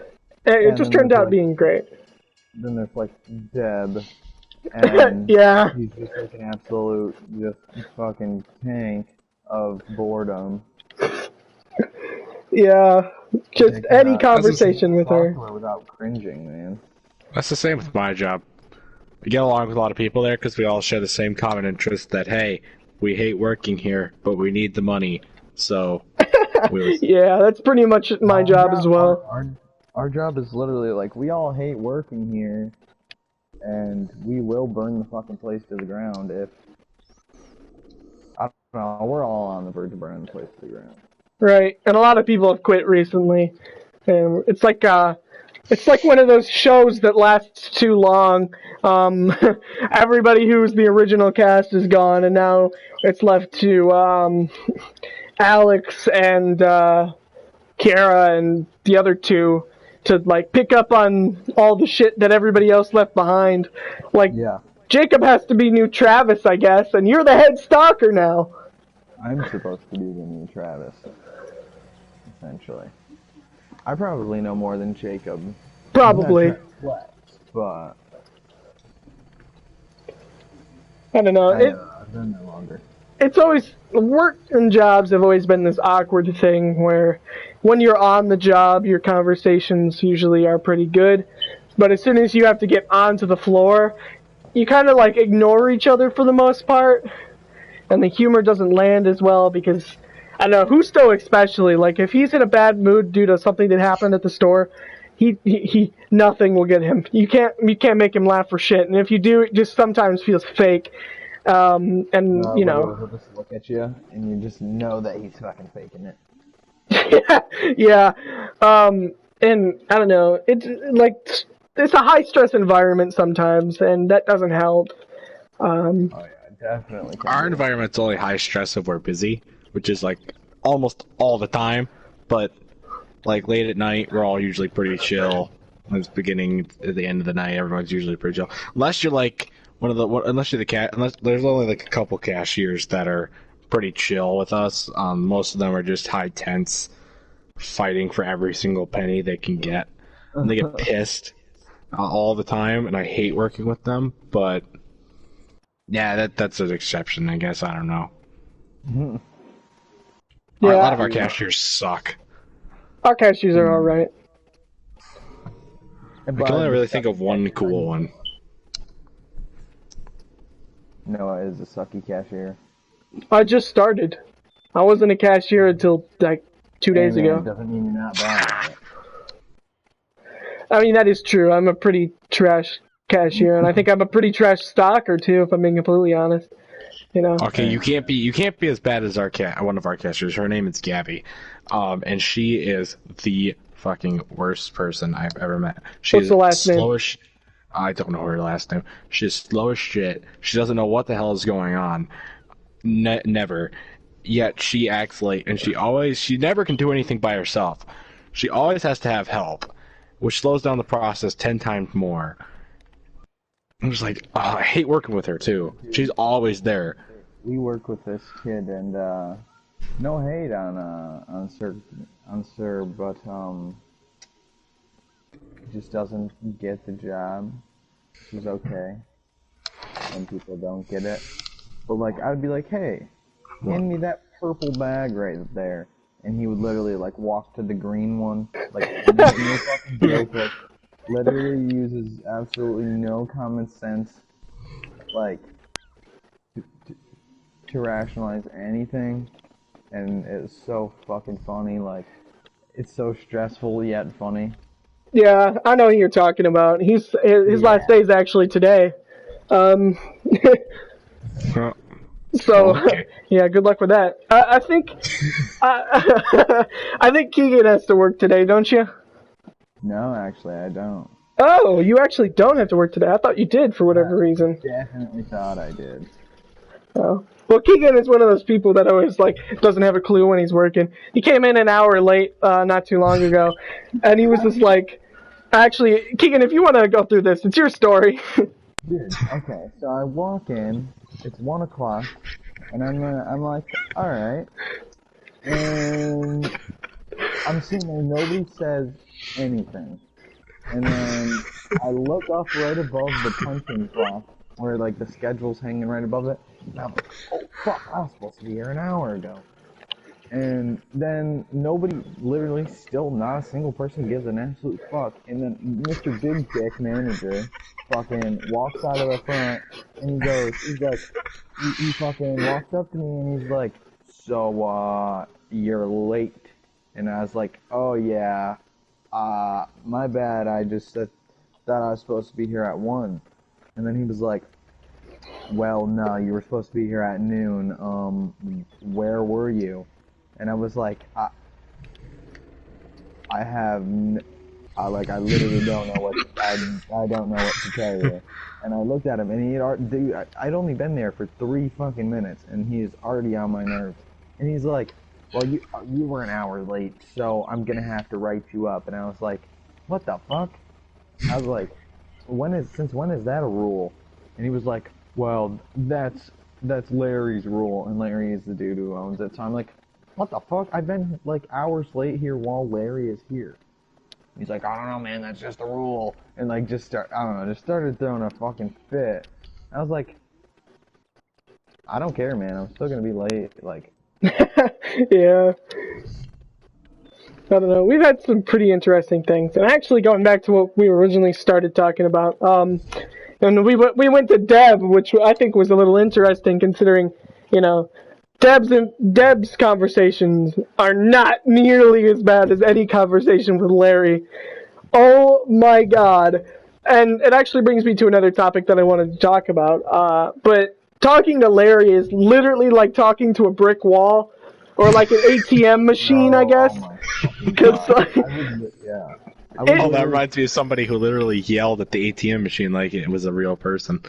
it just turned out being great. Then there's, like, Deb. And yeah. He's just like an absolute just fucking tank of boredom. Yeah, just any conversation with her. Without cringing, man. That's the same with my job. I get along with a lot of people there because we all share the same common interest that, hey, we hate working here, but we need the money, so... Yeah, that's pretty much my job as well. Our job is literally like, we all hate working here, and we will burn the fucking place to the ground if No, we're all on the verge of burning the place to the ground. Right, and a lot of people have quit recently. And it's like one of those shows that lasts too long. Everybody who's the original cast is gone, and now it's left to Alex and Kiara and the other two to like pick up on all the shit that everybody else left behind. Like, Yeah. Jacob has to be new Travis, I guess, and you're the head stalker now. I'm supposed to be the new Travis, essentially. I probably know more than Jacob. Probably. But I don't know. I've been there longer. It's always, work and jobs have always been this awkward thing where when you're on the job, your conversations usually are pretty good, but as soon as you have to get onto the floor, you kind of like ignore each other for the most part, and the humor doesn't land as well because, I don't know, Husto especially, like if he's in a bad mood due to something that happened at the store, he nothing will get him. You can't make him laugh for shit, and if you do, it just sometimes feels fake. You know, He'll just look at you, and you just know that he's fucking faking it. yeah. And I don't know. It's like it's a high stress environment sometimes, and that doesn't help. Oh yeah, definitely. Our environment's only high stress if we're busy, which is like almost all the time. But like late at night, we're all usually pretty chill. At the end of the night, everyone's usually pretty chill, unless you're like. Unless there's only like a couple cashiers that are pretty chill with us. Most of them are just high tense, fighting for every single penny they can get, and they get pissed all the time. And I hate working with them, but yeah, that's an exception, I guess. I don't know. Yeah, a lot of our cashiers suck. Our cashiers are all right. I can only really think of one cool one. Noah is a sucky cashier. I just started. I wasn't a cashier until like 2 days ago. It doesn't mean you're not bad at it. I mean, that is true. I'm a pretty trash cashier, and I think I'm a pretty trash stalker too, if I'm being completely honest. You know. Okay, you can't be as bad as one of our cashiers. Her name is Gabby, and she is the fucking worst person I've ever met. What's the last name? I don't know her last name. She's slow as shit. She doesn't know what the hell is going on. Never. Yet she acts late, and she never can do anything by herself. She always has to have help, which slows down the process 10 times more. I'm just like, I hate working with her too. She's always there. We work with this kid, and no hate on Sir, but just doesn't get the job. She's okay. Some people don't get it. But like, I'd be like, hey, hand me that purple bag right there. And he would literally like walk to the green one. Like, no fucking joke. Like, literally uses absolutely no common sense, like, to rationalize anything. And it's so fucking funny. Like, it's so stressful yet funny. Yeah, I know who you're talking about. His last day is actually today. So, okay. Yeah, good luck with that. I think I think Keegan has to work today, don't you? No, actually, I don't. Oh, you actually don't have to work today. I thought you did for whatever reason. Definitely thought I did. Oh. Well, Keegan is one of those people that always like doesn't have a clue when he's working. He came in an hour late not too long ago, and he was just like, actually, Keegan, if you want to go through this, it's your story. Dude, okay, so I walk in, it's 1 o'clock, and I'm like, alright, and I'm sitting there, nobody says anything, and then I look up right above the punching clock, where like the schedule's hanging right above it, and I'm like, oh fuck, I was supposed to be here an hour ago. And then nobody, literally still not a single person gives an absolute fuck. And then Mr. Big Dick Manager fucking walks out of the front and he fucking walks up to me and he's like, so, you're late. And I was like, oh yeah, my bad, I just thought I was supposed to be here at 1. And then he was like, well, no, you were supposed to be here at noon. Where were you? And I was like, I have, I literally don't know I don't know what to tell you. And I looked at him, and he had, dude, I'd only been there for 3 fucking minutes, and he is already on my nerves. And he's like, well, you were an hour late, so I'm gonna have to write you up. And I was like, what the fuck? I was like, since when is that a rule? And he was like, well, that's Larry's rule, and Larry is the dude who owns it. So I'm like, what the fuck? I've been like hours late here while Larry is here. He's like, I don't know, man, that's just the rule. And like, just started throwing a fucking fit. I was like, I don't care, man. I'm still gonna be late. Like, yeah. I don't know. We've had some pretty interesting things, and actually going back to what we originally started talking about, and we went to Deb, which I think was a little interesting considering, you know, Deb's conversations are not nearly as bad as any conversation with Larry. Oh my god. And it actually brings me to another topic that I wanted to talk about. But talking to Larry is literally like talking to a brick wall or like an ATM machine, I guess. Because that reminds me of somebody who literally yelled at the ATM machine like it was a real person.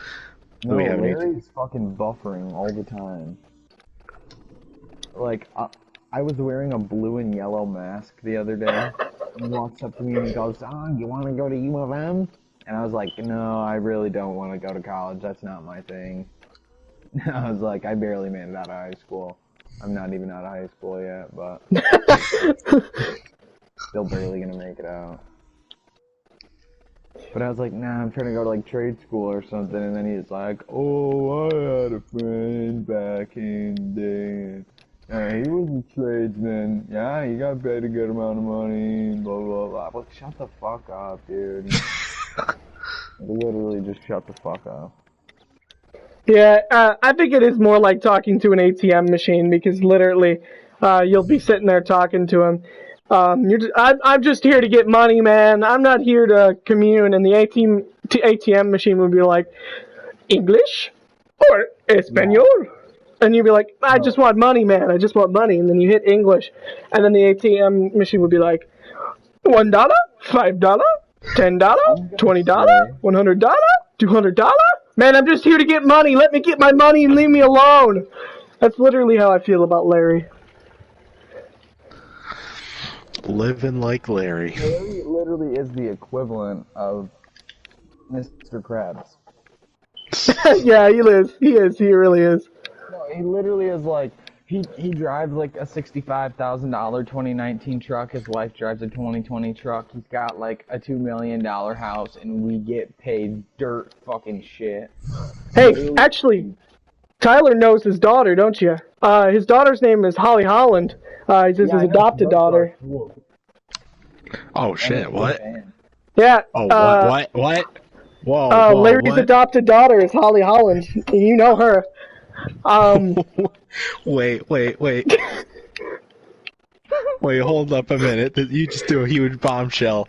No, Larry's fucking buffering all the time. Like, I was wearing a blue and yellow mask the other day, and he walks up to me and he goes, you want to go to U of M? And I was like, no, I really don't want to go to college, that's not my thing. I was like, I barely made it out of high school. I'm not even out of high school yet, but still barely gonna make it out. But I was like, nah, I'm trying to go to like trade school or something, and then he's like, oh, I had a friend back in the day. He was a tradesman. Yeah, he got paid a good amount of money, blah, blah, blah. Like, shut the fuck up, dude. Literally just shut the fuck up. Yeah, I think it is more like talking to an ATM machine because literally you'll be sitting there talking to him. I'm just here to get money, man. I'm not here to commune. And the ATM machine would be like, English or Espanol? Yeah. And you'd be like, I just want money, man. I just want money. And then you hit English. And then the ATM machine would be like, $1, $5, $10, $20, $100, $200? Man, I'm just here to get money. Let me get my money and leave me alone. That's literally how I feel about Larry. Living like Larry. Larry literally is the equivalent of Mr. Krabs. Yeah, he is. He is. He really is. No, he literally is like, he drives like a $65,000 2019 truck. His wife drives a 2020 truck. He's got like a $2 million house, and we get paid dirt fucking shit. Hey, literally. Actually, Tyler knows his daughter, don't you? His daughter's name is Holly Holland. He's his adopted daughter. Oh shit! What? Yeah. Oh what? Whoa! Larry's adopted daughter is Holly Holland. You know her. Wait. Wait, hold up a minute. You just threw a huge bombshell.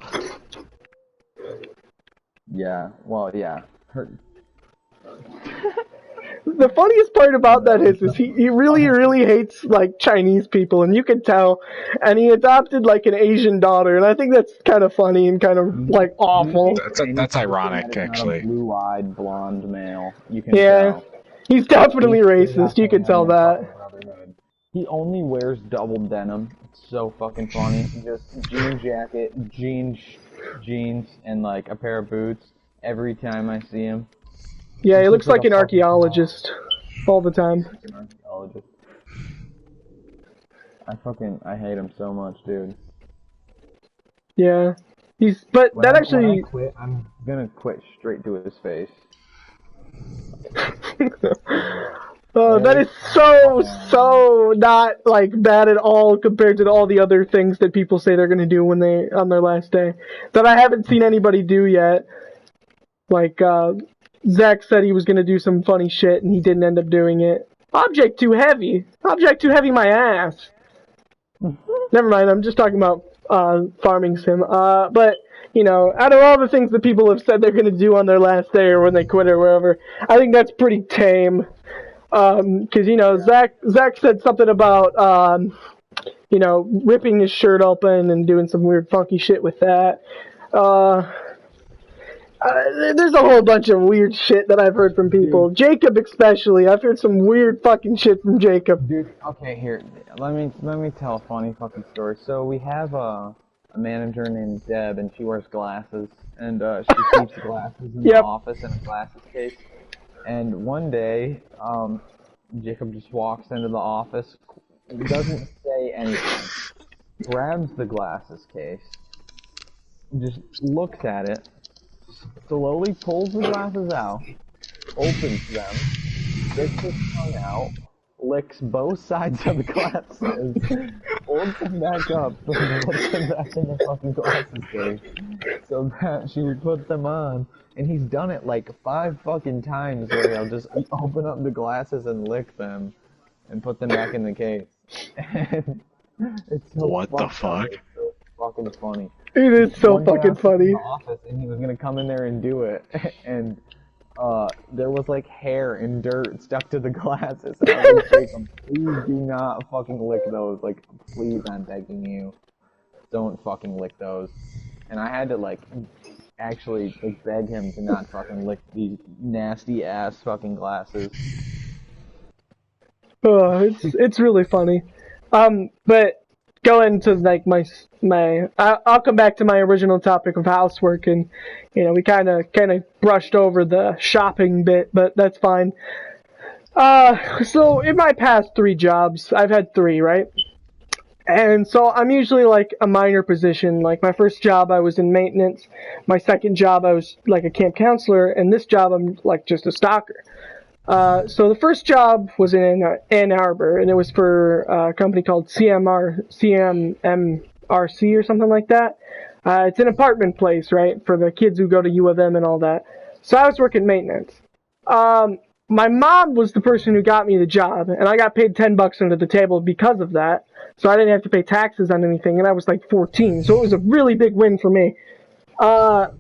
Yeah. Well, yeah. The funniest part about that is he really hates like Chinese people, and you can tell. And he adopted like an Asian daughter, and I think that's kind of funny and kind of like awful. That's ironic, actually. Blue-eyed blonde male. You can tell. He's definitely racist. You can tell that. He only wears double denim. It's so fucking funny. Just jean jacket, jeans, and like a pair of boots every time I see him. Yeah, he looks like an archaeologist all the time. An archaeologist. I hate him so much, dude. Yeah. I'm gonna quit straight to his face. That is so not like bad at all compared to all the other things that people say they're gonna do when they on their last day that I haven't seen anybody do yet. Like Zach said he was gonna do some funny shit and he didn't end up doing it. Object too heavy, my ass. Never mind. I'm just talking about farming sim. But you know, out of all the things that people have said they're going to do on their last day or when they quit or wherever, I think that's pretty tame. Because, you know, Zach said something about, you know, ripping his shirt open and doing some weird funky shit with that. There's a whole bunch of weird shit that I've heard from people. Dude. Jacob especially. I've heard some weird fucking shit from Jacob. Dude, okay, here. Let me tell a funny fucking story. So we have a manager named Deb, and she wears glasses, and she keeps glasses in the office in a glasses case. And one day, Jacob just walks into the office, doesn't say anything, grabs the glasses case, just looks at it, slowly pulls the glasses out, opens them, sticks his tongue out, licks both sides of the glasses, holds them back up, and puts them back in the fucking glasses case, so that she would put them on. And he's done it like 5 fucking times where he'll just open up the glasses and lick them and put them back in the case. And it's so what the fuck? It's so fucking funny. It is so fucking funny. In the office and he was gonna come in there and do it, and there was like hair and dirt stuck to the glasses. And I was like, please do not fucking lick those. Like, please, I'm begging you, don't fucking lick those. And I had to like actually like beg him to not fucking lick these nasty ass fucking glasses. It's really funny. But going to like I'll come back to my original topic of housework, and you know we kind of brushed over the shopping bit, but that's fine. So in my past 3 jobs, I've had 3, right? And so I'm usually like a minor position. Like my first job, I was in maintenance. My second job, I was like a camp counselor, and this job, I'm like just a stalker. So the first job was in Ann Arbor, and it was for a company called CMMRC or something like that. It's an apartment place, right, for the kids who go to U of M and all that. So I was working maintenance. My mom was the person who got me the job, and I got paid $10 under the table because of that. So I didn't have to pay taxes on anything, and I was like 14, so it was a really big win for me. But,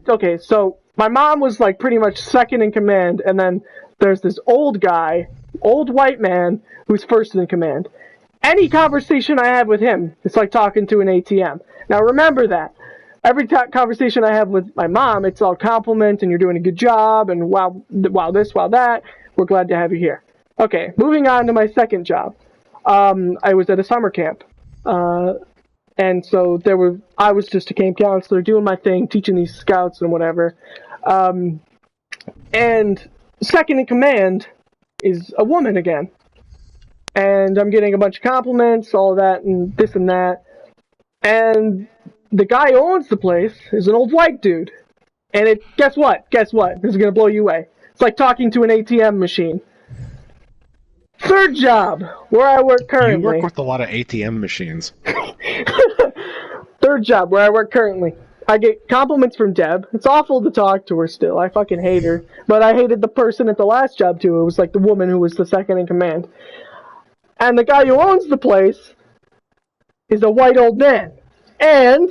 okay, so my mom was like pretty much second in command, and then there's this old guy, old white man, who's first in command. Any conversation I have with him, it's like talking to an ATM. Now remember that. Every conversation I have with my mom, it's all compliment, and you're doing a good job, and wow this, wow that, we're glad to have you here. Okay, moving on to my second job. I was at a summer camp. And so I was just a camp counselor doing my thing, teaching these scouts and whatever. And second in command is a woman again. And I'm getting a bunch of compliments, all of that, and this and that. And the guy who owns the place is an old white dude. And guess what? This is gonna blow you away. It's like talking to an ATM machine. Third job, where I work currently. You work with a lot of ATM machines. Third job, where I work currently. I get compliments from Deb. It's awful to talk to her still. I fucking hate her. But I hated the person at the last job too. It was like the woman who was the second in command. And the guy who owns the place is a white old man. And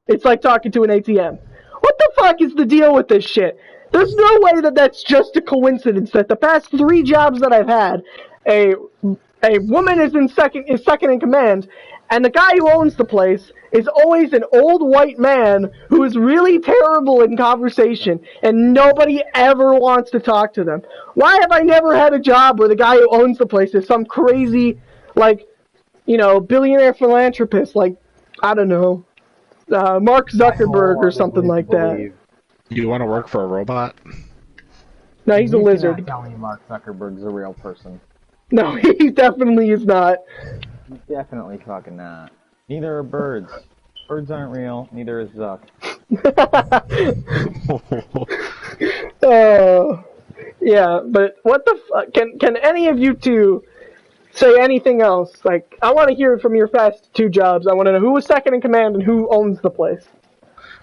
it's like talking to an ATM. What the fuck is the deal with this shit? There's no way that that's just a coincidence that the past 3 jobs that I've had, a woman is second in command, and the guy who owns the place is always an old white man who is really terrible in conversation, and nobody ever wants to talk to them. Why have I never had a job where the guy who owns the place is some crazy, like, you know, billionaire philanthropist, like, I don't know, Mark Zuckerberg or something like that. You want to work for a robot? No, he's a lizard. You cannot tell me Mark Zuckerberg's a real person. No, he definitely is not. He's definitely fucking not. Neither are birds. Birds aren't real, neither is Zuck. Oh, yeah, but what the fuck? Can any of you two say anything else? Like, I want to hear from your past 2 jobs. I want to know who was second in command and who owns the place.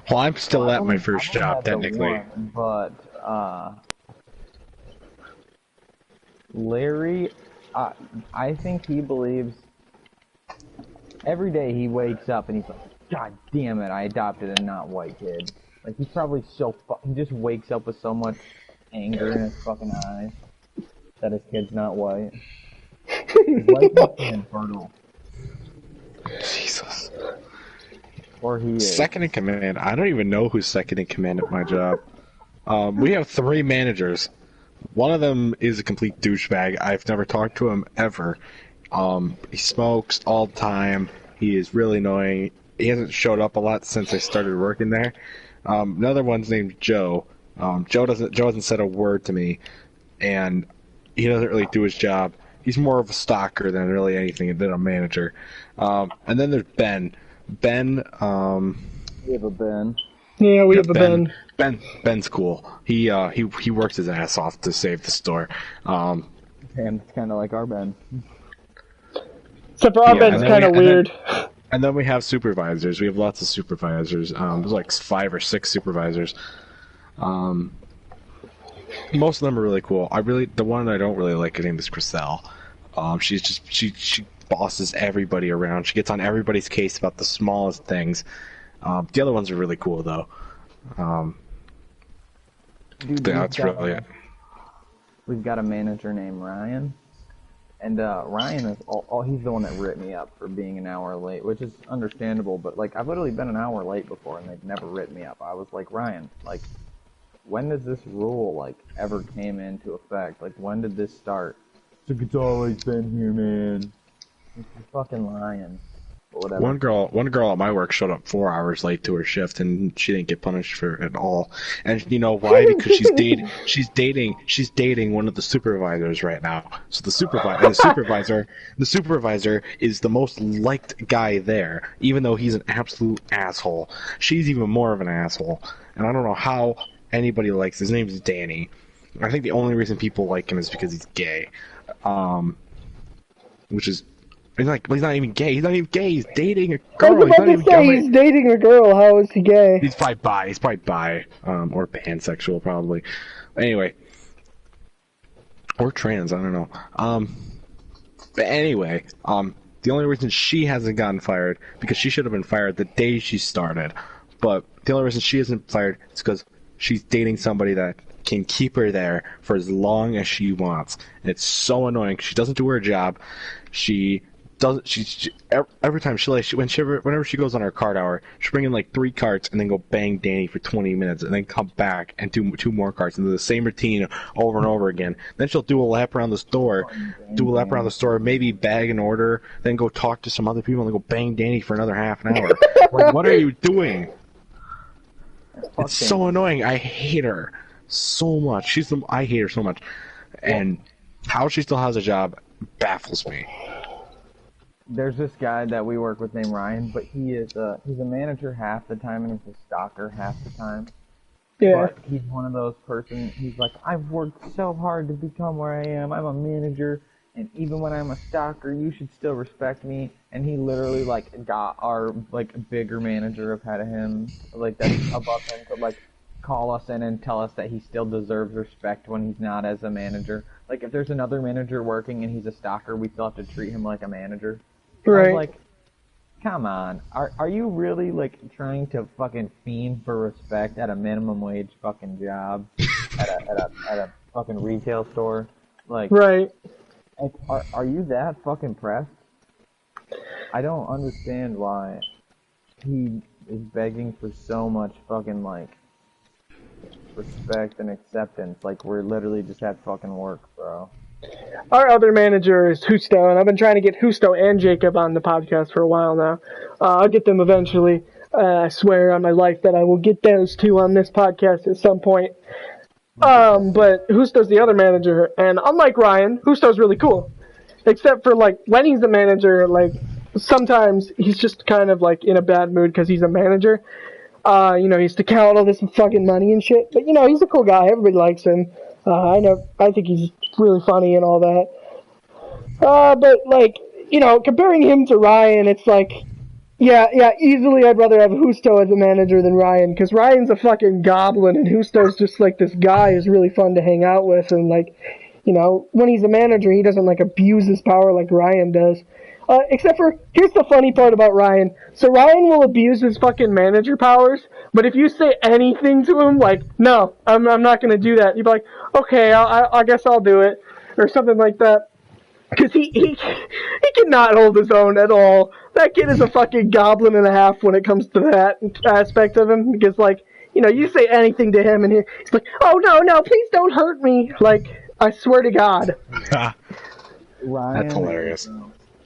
Well, I'm still at my first job, technically. But, Larry, I think he believes every day he wakes up and he's like, God damn it, I adopted a not white kid. Like, he's probably he just wakes up with so much anger in his fucking eyes that his kid's not white. His wife must be infertile. Jesus. Or he is. Second in command. I don't even know who's second in command at my job. We have 3 managers. One of them is a complete douchebag. I've never talked to him ever. He smokes all the time. He is really annoying. He hasn't showed up a lot since I started working there. Another one's named Joe. Joe hasn't said a word to me, and he doesn't really do his job. He's more of a stalker than really anything than a manager. And then there's Ben. Ben. We have a Ben. Yeah, we have a Ben. Ben's cool. He works his ass off to save the store. And it's kind of like our Ben. Except for our Ben's kind of weird. And then we have supervisors. We have lots of supervisors. There's like 5 or 6 supervisors. Most of them are really cool. The one I don't really like, her name is Chriselle. She bosses everybody around. She gets on everybody's case about the smallest things. The other ones are really cool though. That's really it. We've got a manager named Ryan. And Ryan is he's the one that ripped me up for being an hour late, which is understandable, but like I've literally been an hour late before and they've never ripped me up. I was like, Ryan, like when does this rule like ever came into effect? Like when did this start? It's always been here, man. You're fucking lying. But whatever. One girl at my work showed up 4 hours late to her shift, and she didn't get punished for it at all. And you know why? Because she's dating one of the supervisors right now. So the supervisor is the most liked guy there, even though he's an absolute asshole. She's even more of an asshole, and I don't know how anybody likes. His name's Danny. I think the only reason people like him is because he's gay, which is. He's not even gay. He's not even gay. He's dating a girl. I was about to say he's dating a girl. How is he gay? He's probably bi. Or pansexual, probably. Anyway. Or trans, I don't know. But anyway, the only reason she hasn't gotten fired, because she should have been fired the day she started. But the only reason she isn't fired is because she's dating somebody that can keep her there for as long as she wants. And it's so annoying. She doesn't do her job. Every time whenever she goes on her cart hour, she'll bring in like 3 carts and then go bang Danny for 20 minutes and then come back and do 2 more carts and do the same routine over and over again. Then she'll do a lap around the store, maybe bag an order, then go talk to some other people and then go bang Danny for another half an hour. Like, what are you doing? It's so annoying. I hate her so much. I hate her so much. And how she still has a job baffles me. There's this guy that we work with named Ryan, but he's a manager half the time and he's a stalker half the time. Yeah. But he's one of those he's like, I've worked so hard to become where I am. I'm a manager, and even when I'm a stalker, you should still respect me. And he literally like got our like bigger manager ahead of him, like that's above him, to like call us in and tell us that he still deserves respect when he's not as a manager. Like if there's another manager working and he's a stalker, we still have to treat him like a manager. Right. I was like, come on, are you really like trying to fucking fiend for respect at a minimum wage fucking job at a fucking retail store? Like, right. Like, are you that fucking pressed? I don't understand why he is begging for so much fucking like respect and acceptance. Like we're literally just at fucking work, bro. Our other manager is Husto, and I've been trying to get Husto and Jacob on the podcast for a while now. I'll get them eventually. I swear on my life that I will get those 2 on this podcast at some point. But Husto's the other manager, and unlike Ryan, Husto's really cool. Except for, like, when he's the manager, like, sometimes he's just kind of, like, in a bad mood because he's a manager. He has to count all this fucking money and shit. But, he's a cool guy. Everybody likes him. I think he's really funny and all that. But, like, comparing him to Ryan, it's like, yeah, easily I'd rather have Husto as a manager than Ryan, because Ryan's a fucking goblin, and Husto's just, like, this guy who's really fun to hang out with, and, like, when he's a manager, he doesn't like abuse his power like Ryan does. Except for, here's the funny part about Ryan. So Ryan will abuse his fucking manager powers, but if you say anything to him, like, no, I'm not gonna do that, he'd be like, okay, I guess I'll do it, or something like that. Because he cannot hold his own at all. That kid is a fucking goblin and a half when it comes to that aspect of him, because, like, you say anything to him, and he's like, oh, no, please don't hurt me. Like, I swear to God. Ryan, that's hilarious.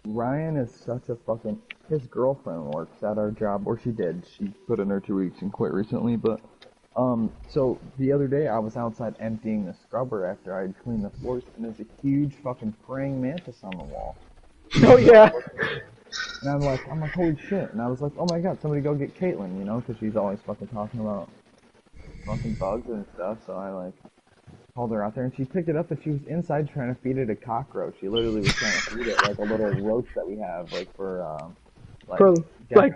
Ryan is such a fucking... His girlfriend works at our job, or she did. She put in her 2 weeks and quit recently, but... So the other day I was outside emptying the scrubber after I had cleaned the floors, and there's a huge fucking praying mantis on the wall. Oh, yeah. And I'm like, holy shit. And I was like, oh my god, somebody go get Caitlin, because she's always fucking talking about fucking bugs and stuff, so I, like... called her out there, and she picked it up, and she was inside trying to feed it a cockroach. She literally was trying to feed it like a little roach that we have, like for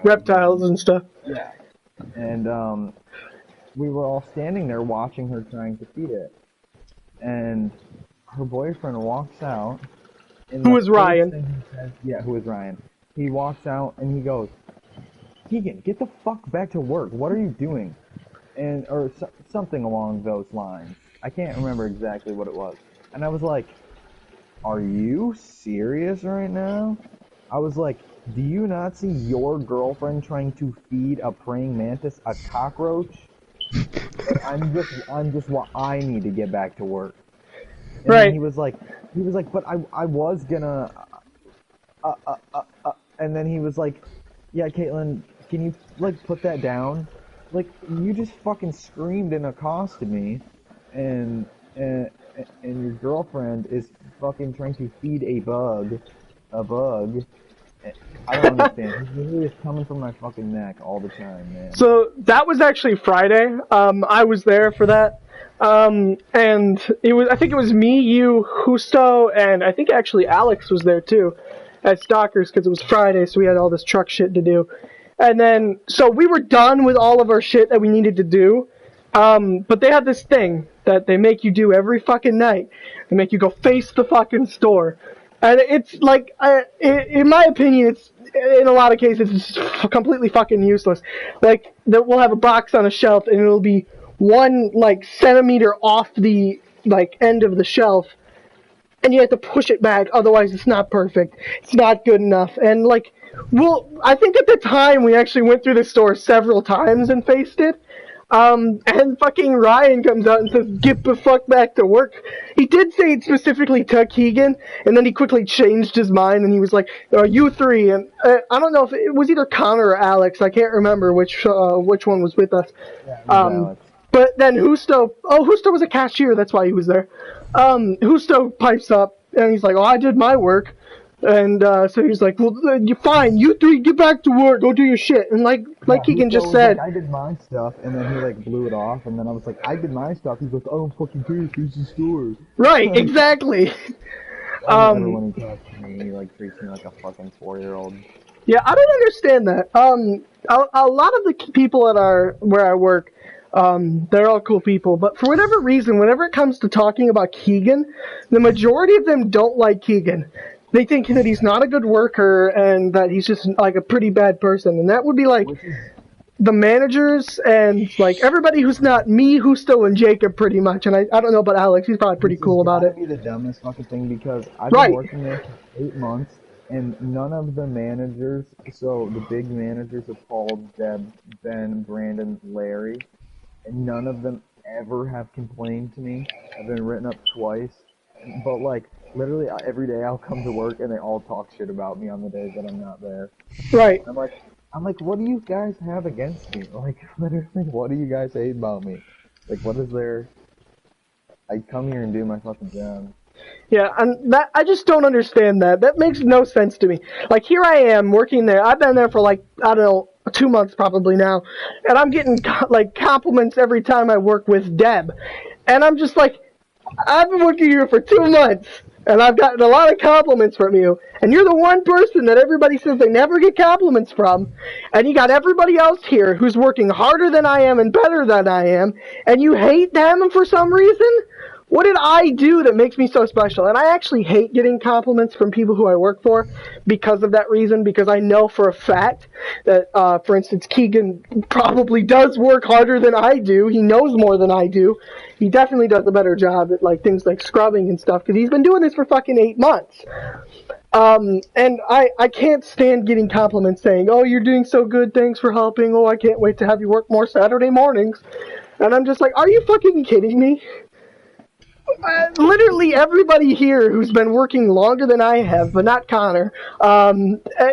reptiles and stuff. Yeah. And we were all standing there watching her trying to feed it, and her boyfriend walks out. Who is Ryan? Who is Ryan? He walks out and he goes, "Keegan, get the fuck back to work. What are you doing?" Or something along those lines. I can't remember exactly what it was. And I was like, are you serious right now? I was like, do you not see your girlfriend trying to feed a praying mantis a cockroach? I'm just what I need to get back to work. And right. Then he was like, but I was gonna, and then he was like, yeah, Caitlin, can you, like, put that down? Like, you just fucking screamed and accosted me. And your girlfriend is fucking trying to feed a bug. I don't understand. He's really just coming from my fucking neck all the time, man. So that was actually Friday. I was there for that. And I think it was me, you, Justo, and I think actually Alex was there too, at Stalkers, because it was Friday, so we had all this truck shit to do. And then, so we were done with all of our shit that we needed to do. But they had this thing that they make you do every fucking night. They make you go face the fucking store. And it's like, in my opinion, it's, in a lot of cases, it's completely fucking useless. Like, we'll have a box on a shelf, and it'll be 1, like, centimeter off the, like, end of the shelf. And you have to push it back, otherwise it's not perfect. It's not good enough. And, like, I think at the time we actually went through the store several times and faced it. And fucking Ryan comes out and says, get the fuck back to work. He did say it specifically to Keegan, and then he quickly changed his mind, and he was like, you three, and I don't know if it was either Connor or Alex, I can't remember which one was with us. Yeah, but then Justo was a cashier, that's why he was there. Justo pipes up, and he's like, I did my work. And so he's like, well, you're fine. You three, get back to work. Go do your shit. And like Keegan just said, like, I did my stuff, and then he like blew it off. And then I was like, I did my stuff. He's like, I don't fucking care. Here's the store. Right, exactly. When he talks to me, he like treats me like a fucking 4-year-old. Yeah, I don't understand that. A lot of the people at where I work, they're all cool people. But for whatever reason, whenever it comes to talking about Keegan, the majority of them don't like Keegan. They think that he's not a good worker and that he's just like a pretty bad person. And that would be like the managers and like everybody who's not me, Justo, and Jacob pretty much. And I don't know about Alex. He's probably pretty cool about it. This is the dumbest fucking thing because I've been working there for 8 months and none of the managers, so the big managers are Paul, Deb, Ben, Brandon, Larry, and none of them ever have complained to me. I've been written up twice. But like, literally every day I'll come to work and they all talk shit about me on the days that I'm not there. Right. I'm like, what do you guys have against me? Like, literally, what do you guys hate about me? Like, what is there? I come here and do my fucking job. Yeah, and that I just don't understand that. That makes no sense to me. Like, here I am working there. I've been there for like, I don't know, 2 months probably now. And I'm getting like compliments every time I work with Deb. And I'm just like, I've been working here for 2 months. And I've gotten a lot of compliments from you. And you're the one person that everybody says they never get compliments from. And you got everybody else here who's working harder than I am and better than I am. And you hate them for some reason? What did I do that makes me so special? And I actually hate getting compliments from people who I work for because of that reason, because I know for a fact that, for instance, Keegan probably does work harder than I do. He knows more than I do. He definitely does a better job at, like, things like scrubbing and stuff, because he's been doing this for fucking 8 months. And I can't stand getting compliments saying, oh, you're doing so good, thanks for helping, oh, I can't wait to have you work more Saturday mornings. And I'm just like, are you fucking kidding me? Literally everybody here who's been working longer than I have, but not Connor,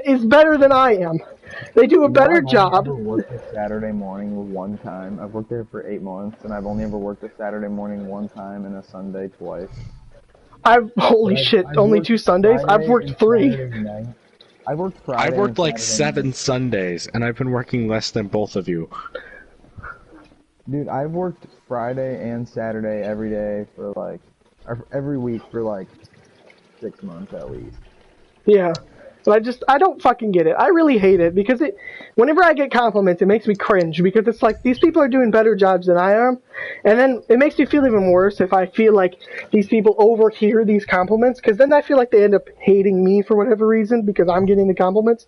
is better than I am. They do a better job. I've never worked a Saturday morning one time. I've worked there for 8 months, and I've only ever worked a Saturday morning one time and a Sunday twice. Holy shit, only 2 Sundays? I've worked 3. I've worked Friday. I've worked like 7 Sundays, and I've been working less than both of you. Dude, I've worked Friday and Saturday every day for like, every week for like 6 months at least. Yeah. But I don't fucking get it. I really hate it because whenever I get compliments, it makes me cringe because it's like these people are doing better jobs than I am. And then it makes me feel even worse if I feel like these people overhear these compliments, because then I feel like they end up hating me for whatever reason because I'm getting the compliments.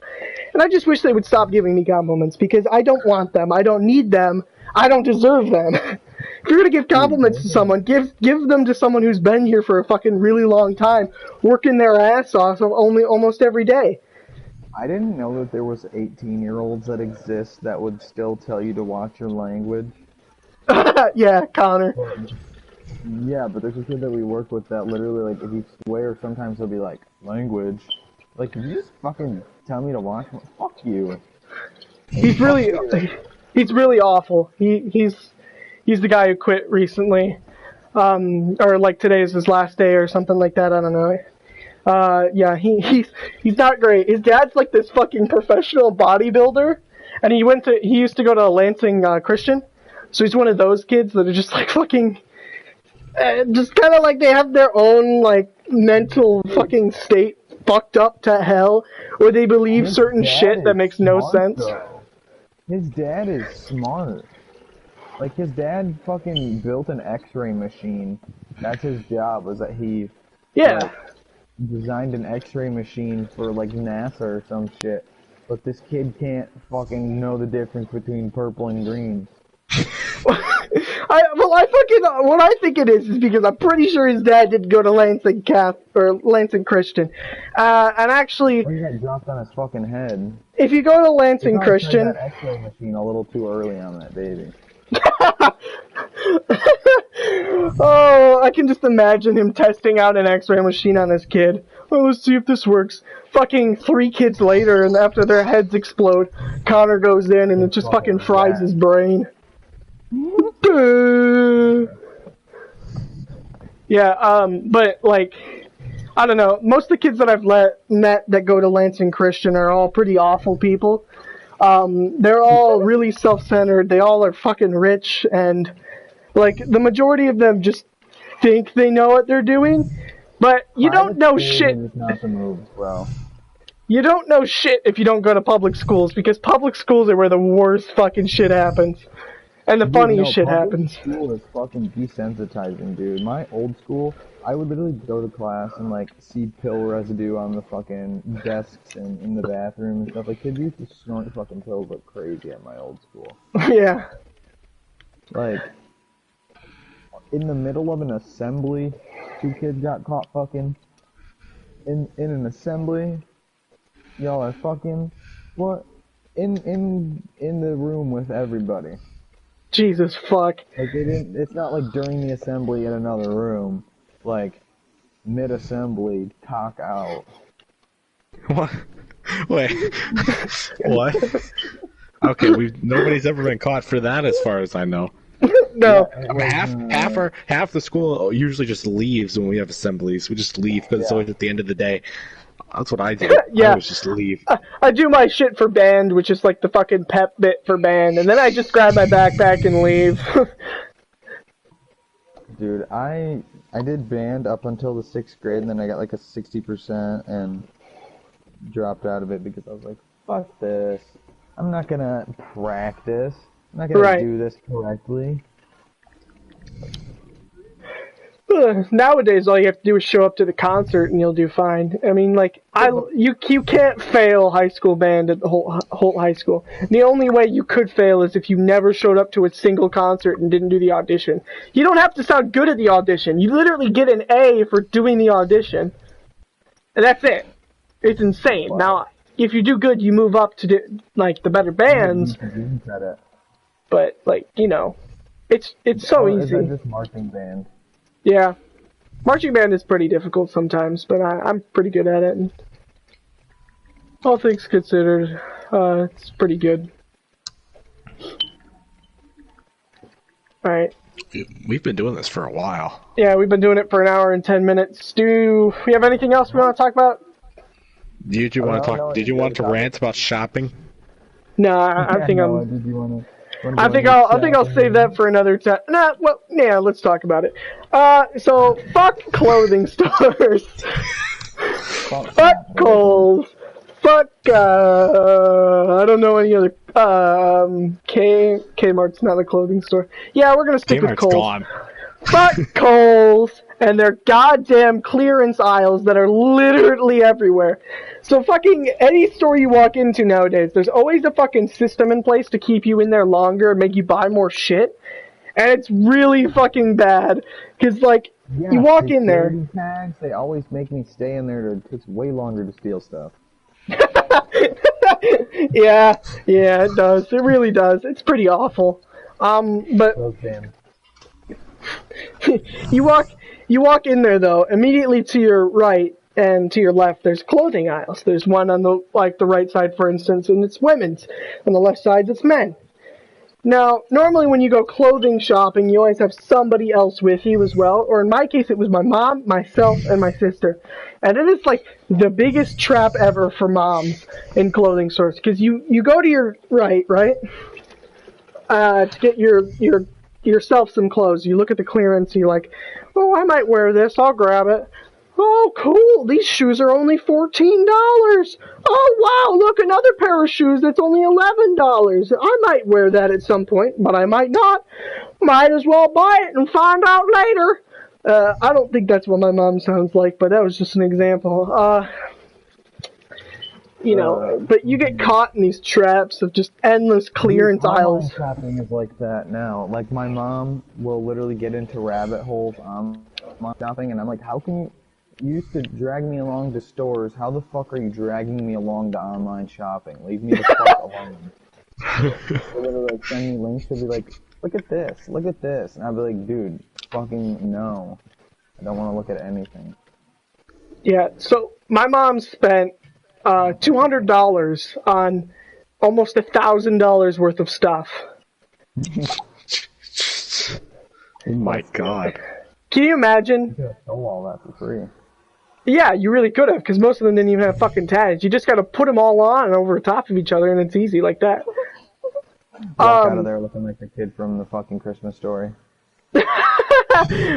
And I just wish they would stop giving me compliments because I don't want them. I don't need them. I don't deserve them. If you're gonna give compliments to someone, give them to someone who's been here for a fucking really long time, working their ass off almost every day. I didn't know that there was 18-year-olds that exist that would still tell you to watch your language. Yeah, Connor. Yeah, but there's a kid that we work with that literally, like, if you swear, sometimes he'll be like, language. Like, if you just fucking tell me to watch, fuck you. He's really awful. He's the guy who quit recently, or like today is his last day or something like that. I don't know. Yeah, he's not great. His dad's like this fucking professional bodybuilder, and he used to go to Lansing Christian, so he's one of those kids that are just like fucking, just kind of like they have their own like mental fucking state fucked up to hell, where they believe certain shit that makes no sense. His dad is smart. Like, his dad fucking built an X-ray machine. That's his job, was that he designed an X-ray machine for, like, NASA or some shit. But this kid can't fucking know the difference between purple and green. What I think it is because I'm pretty sure his dad didn't go to Lansing Lansing Christian. And actually, or he got dropped on his fucking head. If you go to Lansing Christian, that X-ray machine a little too early on that baby. Oh, I can just imagine him testing out an X-ray machine on his kid. Oh, let's see if this works. Fucking 3 kids later, and after their heads explode, Connor goes in and it just fucking fries his brain. Yeah, but like, I don't know. Most of the kids that I've met that go to Lansing Christian are all pretty awful people. They're all really self-centered. They all are fucking rich, and like the majority of them just think they know what they're doing. But you don't know shit. Not the moves, bro. You don't know shit if you don't go to public schools, because public schools are where the worst fucking shit happens. And the funniest shit happens. School is fucking desensitizing, dude. My old school, I would literally go to class and like see pill residue on the fucking desks and in the bathroom and stuff. Like, kids used to snort fucking pills like crazy at my old school. Yeah. Like, in the middle of an assembly, 2 kids got caught fucking. In an assembly, y'all are fucking. What? In the room with everybody. Jesus fuck. Like, it's not like during the assembly in another room. Like, mid-assembly, talk out. What? Wait. What? Okay, nobody's ever been caught for that as far as I know. No. Yeah, half the school usually just leaves when we have assemblies. We just leave because it's always at the end of the day. That's what I do. Yeah. I always just leave. I do my shit for band, which is like the fucking pep bit for band, and then I just grab my backpack and leave. Dude, I did band up until the 6th grade, and then I got like a 60% and dropped out of it because I was like, fuck this. I'm not gonna practice. I'm not gonna do this correctly. nowadays all you have to do is show up to the concert and you'll do fine. I mean, like, you can't fail high school band at the Holt High School. The only way you could fail is if you never showed up to a single concert and didn't do the audition. You don't have to sound good at the audition. You literally get an A for doing the audition. And that's it. It's insane. Wow. Now, if you do good, you move up to like the better bands. But like, you know, it's so easy. Is that just marching band? Yeah, marching band is pretty difficult sometimes, but I'm pretty good at it. And all things considered, it's pretty good. All right. We've been doing this for a while. Yeah, we've been doing it for an hour and 10 minutes. Do we have anything else we want to talk about? Did you want to talk? Did you want to rant about shopping? No, I think I'm. Did you want to? I think I'll save that for another time. Nah, well, yeah, let's talk about it. So fuck clothing stores. Fuck Kohl's. Fuck I don't know any other Kmart's not a clothing store. Yeah, we're gonna stick with Kohl's. Gone. Fuck Kohl's and their goddamn clearance aisles that are literally everywhere. So fucking any store you walk into nowadays, there's always a fucking system in place to keep you in there longer and make you buy more shit. And it's really fucking bad. Cause like, you walk in there. Tags, they always make me stay in there. It takes way longer to steal stuff. yeah, it does. It really does. It's pretty awful. But you walk in there though, immediately to your right and to your left there's clothing aisles. There's one on the right side, for instance, and it's women's. On the left side it's men. Now, normally when you go clothing shopping, you always have somebody else with you as well, or in my case it was my mom, myself, and my sister. And it is like the biggest trap ever for moms in clothing stores, because you go to your right, to get yourself some clothes. You look at the clearance, you're like, oh, I might wear this, I'll grab it. Oh, cool, these shoes are only $14. Oh, wow, look, another pair of shoes that's only $11. I might wear that at some point, but I might not. Might as well buy it and find out later. I don't think that's what my mom sounds like, but that was just an example. But you get caught in these traps of just endless clearance aisles. Shopping is like that now. Like, my mom will literally get into rabbit holes on shopping, and I'm like, how can you used to drag me along to stores? How the fuck are you dragging me along to online shopping? Leave me the fuck alone. She'll literally send me links. She'll be like, look at this, and I'll be like, dude, fucking no. I don't want to look at anything. Yeah, so my mom spent $200 on almost $1,000 worth of stuff. Oh my god. Can you imagine? You could have sold all that for free. Yeah, you really could have, because most of them didn't even have fucking tags. You just gotta put them all on over top of each other, and it's easy like that. Walk out of there looking like the kid from the fucking Christmas Story.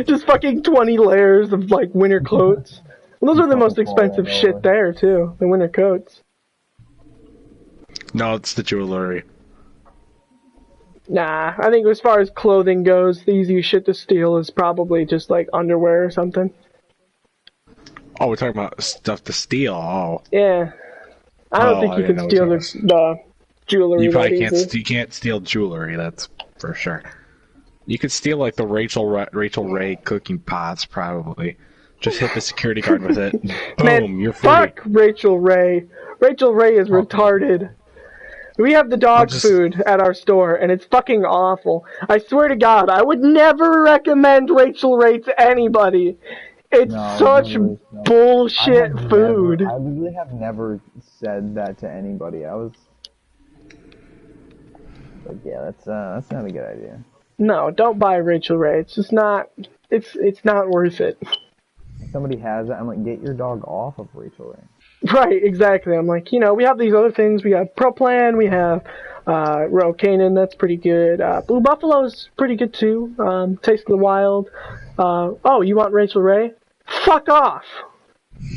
Just fucking 20 layers of, like, winter coats. Well, those are the most expensive shit there, too. The winter coats. No, it's the jewelry. Nah, I think as far as clothing goes, the easiest shit to steal is probably just, like, underwear or something. Oh, we're talking about stuff to steal. Oh. Yeah. I don't think you can steal the jewelry. You probably can't steal jewelry, that's for sure. You could steal, like, the Rachel Ray cooking pots, probably. Just hit the security guard with it. Boom, Man, you're free. Fuck Rachel Ray. Rachel Ray is retarded. We have the dog food at our store, and it's fucking awful. I swear to God, I would never recommend Rachel Ray to anybody. It's such bullshit food. I literally have never said that to anybody. I was like, yeah, that's not a good idea. No, don't buy Rachel Ray. It's just not. It's not worth it. If somebody has it, I'm like, get your dog off of Rachel Ray. Right, exactly. I'm like, we have these other things. We have Pro Plan. We have Rocaine, that's pretty good. Blue Buffalo's pretty good too. Taste of the Wild. Oh, you want Rachel Ray? Fuck off.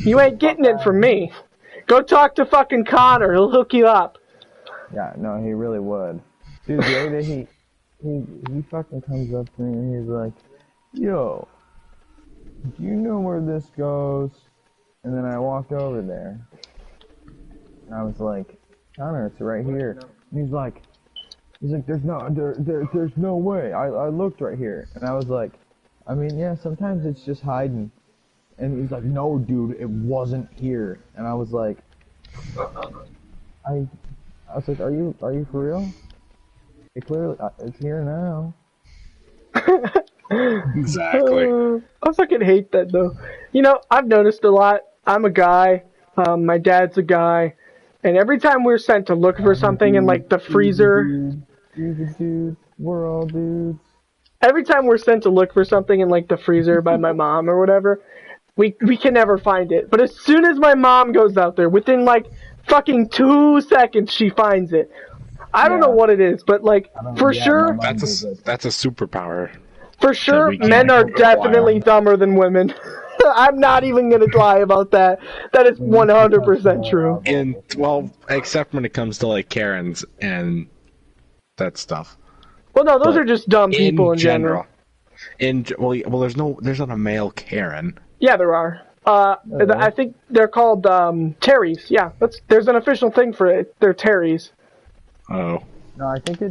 You ain't getting it from me. Go talk to fucking Connor. He'll hook you up. Yeah, no, he really would. Dude, the other day he fucking comes up to me and he's like, yo, do you know where this goes? And then I walked over there. And I was like, Connor, it's right here. And he's like, there's no way. I looked right here. And I was like, I mean, yeah, sometimes it's just hiding. And he's like, no, dude, it wasn't here. And I was like, I was like, are you for real? It clearly, it's here now. Exactly. I fucking hate that though. You know, I've noticed a lot. I'm a guy. My dad's a guy, and every time we're sent to look for something in like the freezer, Dude, we're all dudes. every time we're sent to look for something in like the freezer by my mom or whatever, we can never find it. But as soon as my mom goes out there, within like fucking 2 seconds, she finds it. I don't know what it is, but like for sure, That's a superpower. for sure, we can't men are acquire. definitely dumber than women. I'm not even gonna lie about that. That is 100% true. And well, except when it comes to like Karens and that stuff. Well, no, those But are just dumb people in general. Well, there's not a male Karen. Yeah, there are. I think they're called Terrys. Yeah, there's an official thing for it. They're Terrys. Oh. No, I think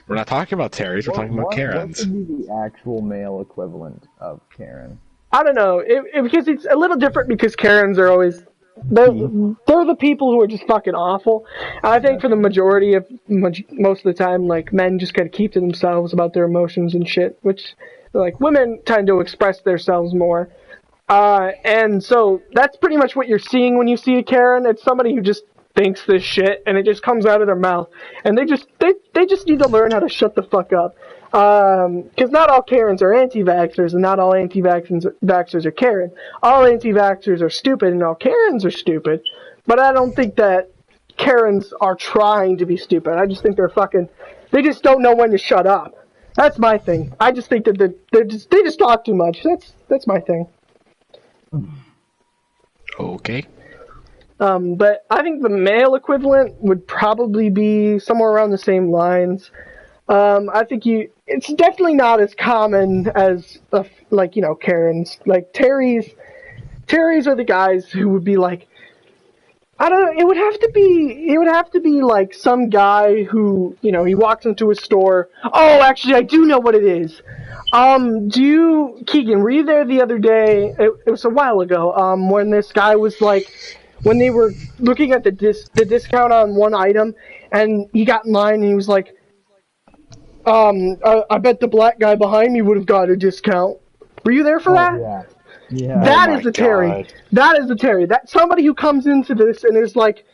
We're not talking about Terrys. We're talking about Karens. What would be the actual male equivalent of Karen? I don't know, because it's a little different because Karens are always they're the people who are just fucking awful. And I think for the majority of most of the time, like men just kind of keep to themselves about their emotions and shit, which like women tend to express themselves more. And so that's pretty much what you're seeing when you see a Karen. It's somebody who just thinks this shit and it just comes out of their mouth, and they just need to learn how to shut the fuck up. Because not all Karens are anti-vaxxers, and not all anti-vaxxers are Karen. All anti-vaxxers are stupid, and all Karens are stupid. But I don't think that Karens are trying to be stupid. I just think they just don't know when to shut up. That's my thing. I just think that they just talk too much. That's my thing. Okay. But I think the male equivalent would probably be somewhere around the same lines. I think it's definitely not as common as, Karens. Like, Terry's are the guys who would be like, I don't know, it would have to be like some guy who, he walks into a store. Oh, actually, I do know what it is. Keegan, were you there the other day? It was a while ago, when this guy was like, when they were looking at the discount on one item, and he got in line and he was like, I bet the black guy behind me would have got a discount. Were you there for that? Yeah. Yeah. That is the Terry. That is the Terry. That's somebody who comes into this and is like,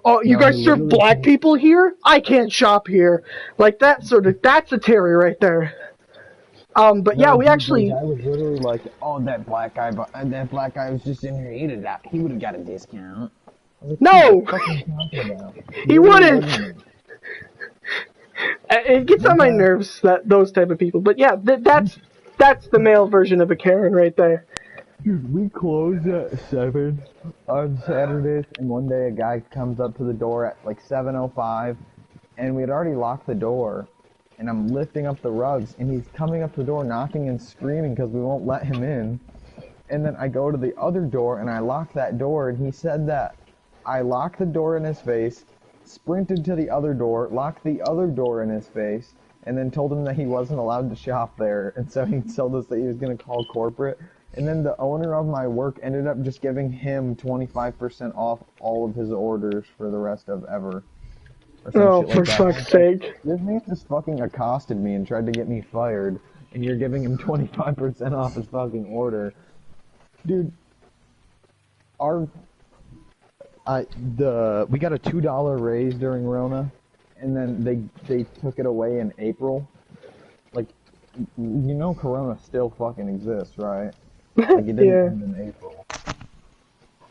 oh, you guys serve black people here? I can't shop here. Like that's a Terry right there. But yeah, we actually. I was literally like, oh, that black guy was just in here. He would have got a discount. Like, no, he wouldn't. It gets on my nerves those type of people. But yeah, that's the male version of a Karen right there. Dude, we closed at 7 on Saturdays, and one day a guy comes up to the door at like 7:05, and we had already locked the door, and I'm lifting up the rugs, and he's coming up to the door knocking and screaming because we won't let him in. And then I go to the other door, and I lock that door, and he said that I locked the door in his face, sprinted to the other door, locked the other door in his face, and then told him that he wasn't allowed to shop there, and so he told us that he was going to call corporate. And then the owner of my work ended up just giving him 25% off all of his orders for the rest of ever. Oh, for fuck's sake. This man just fucking accosted me and tried to get me fired, and you're giving him 25% off his fucking order. Dude, we got a $2 raise during Rona, and then they took it away in April. Like, Corona still fucking exists, right? Like, it didn't end in April.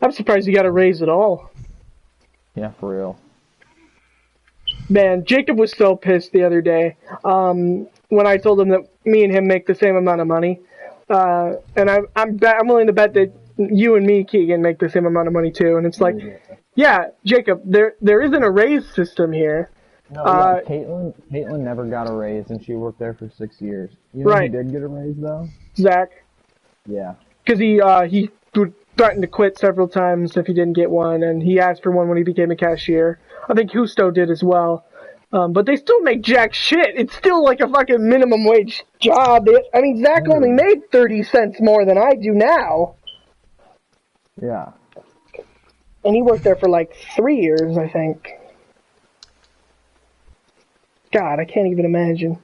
I'm surprised you got a raise at all. Yeah, for real. Man, Jacob was so pissed the other day when I told him that me and him make the same amount of money. And I'm willing to bet that you and me, Keegan, make the same amount of money too. And it's like, yeah, Jacob, there isn't a raise system here. No, yeah, Caitlin never got a raise, and she worked there for 6 years. You know who did get a raise, though? Zach. Yeah. because he threatened to quit several times if he didn't get one, and he asked for one when he became a cashier. I think Husto did as well. But they still make jack shit. It's still like a fucking minimum wage job. I mean, Zach only made 30 cents more than I do now. Yeah. And he worked there for like 3 years, I think. God, I can't even imagine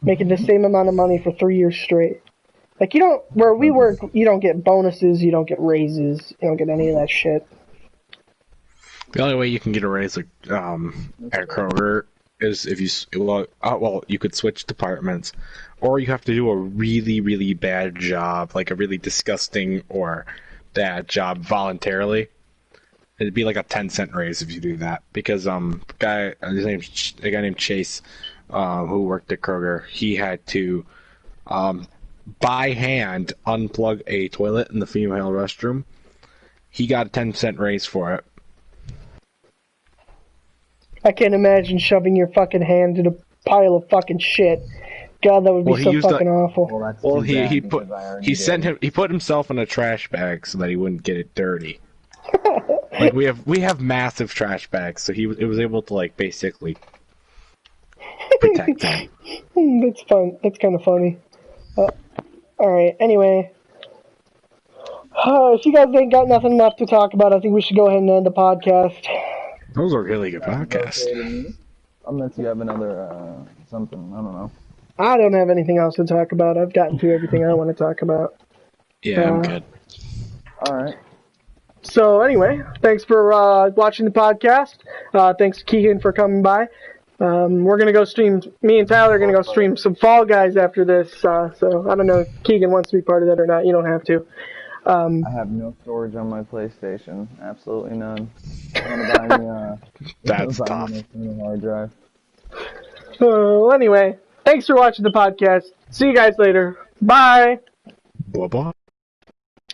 making the same amount of money for 3 years straight. Like, where we work, you don't get bonuses, you don't get raises, you don't get any of that shit. The only way you can get a raise at Kroger is if you could switch departments, or you have to do a really, really bad job, like a really disgusting or bad job voluntarily. It'd be like a 10-cent raise if you do that. Because a guy named Chase, who worked at Kroger, he had to by hand unplug a toilet in the female restroom. He got a 10-cent raise for it. I can't imagine shoving your fucking hand in a pile of fucking shit. God, that would be so fucking awful. Well, he put himself in a trash bag so that he wouldn't get it dirty. Like we have massive trash bags, so it was able to like basically protect him. That's fun. That's kind of funny. All right. Anyway, if you guys ain't got nothing left to talk about, I think we should go ahead and end the podcast. That was a really good podcast. Unless you have another something, I don't know. I don't have anything else to talk about. I've gotten to everything I want to talk about. Yeah, I'm good. All right. So anyway, thanks for watching the podcast. Thanks Keegan for coming by. We're gonna go stream. Me and Tyler are gonna go stream some Fall Guys after this. So I don't know if Keegan wants to be part of that or not. You don't have to. I have no storage on my PlayStation. Absolutely none. I'm gonna buy me That's tough. a hard drive. Anyway, thanks for watching the podcast. See you guys later. Bye. Bye bye.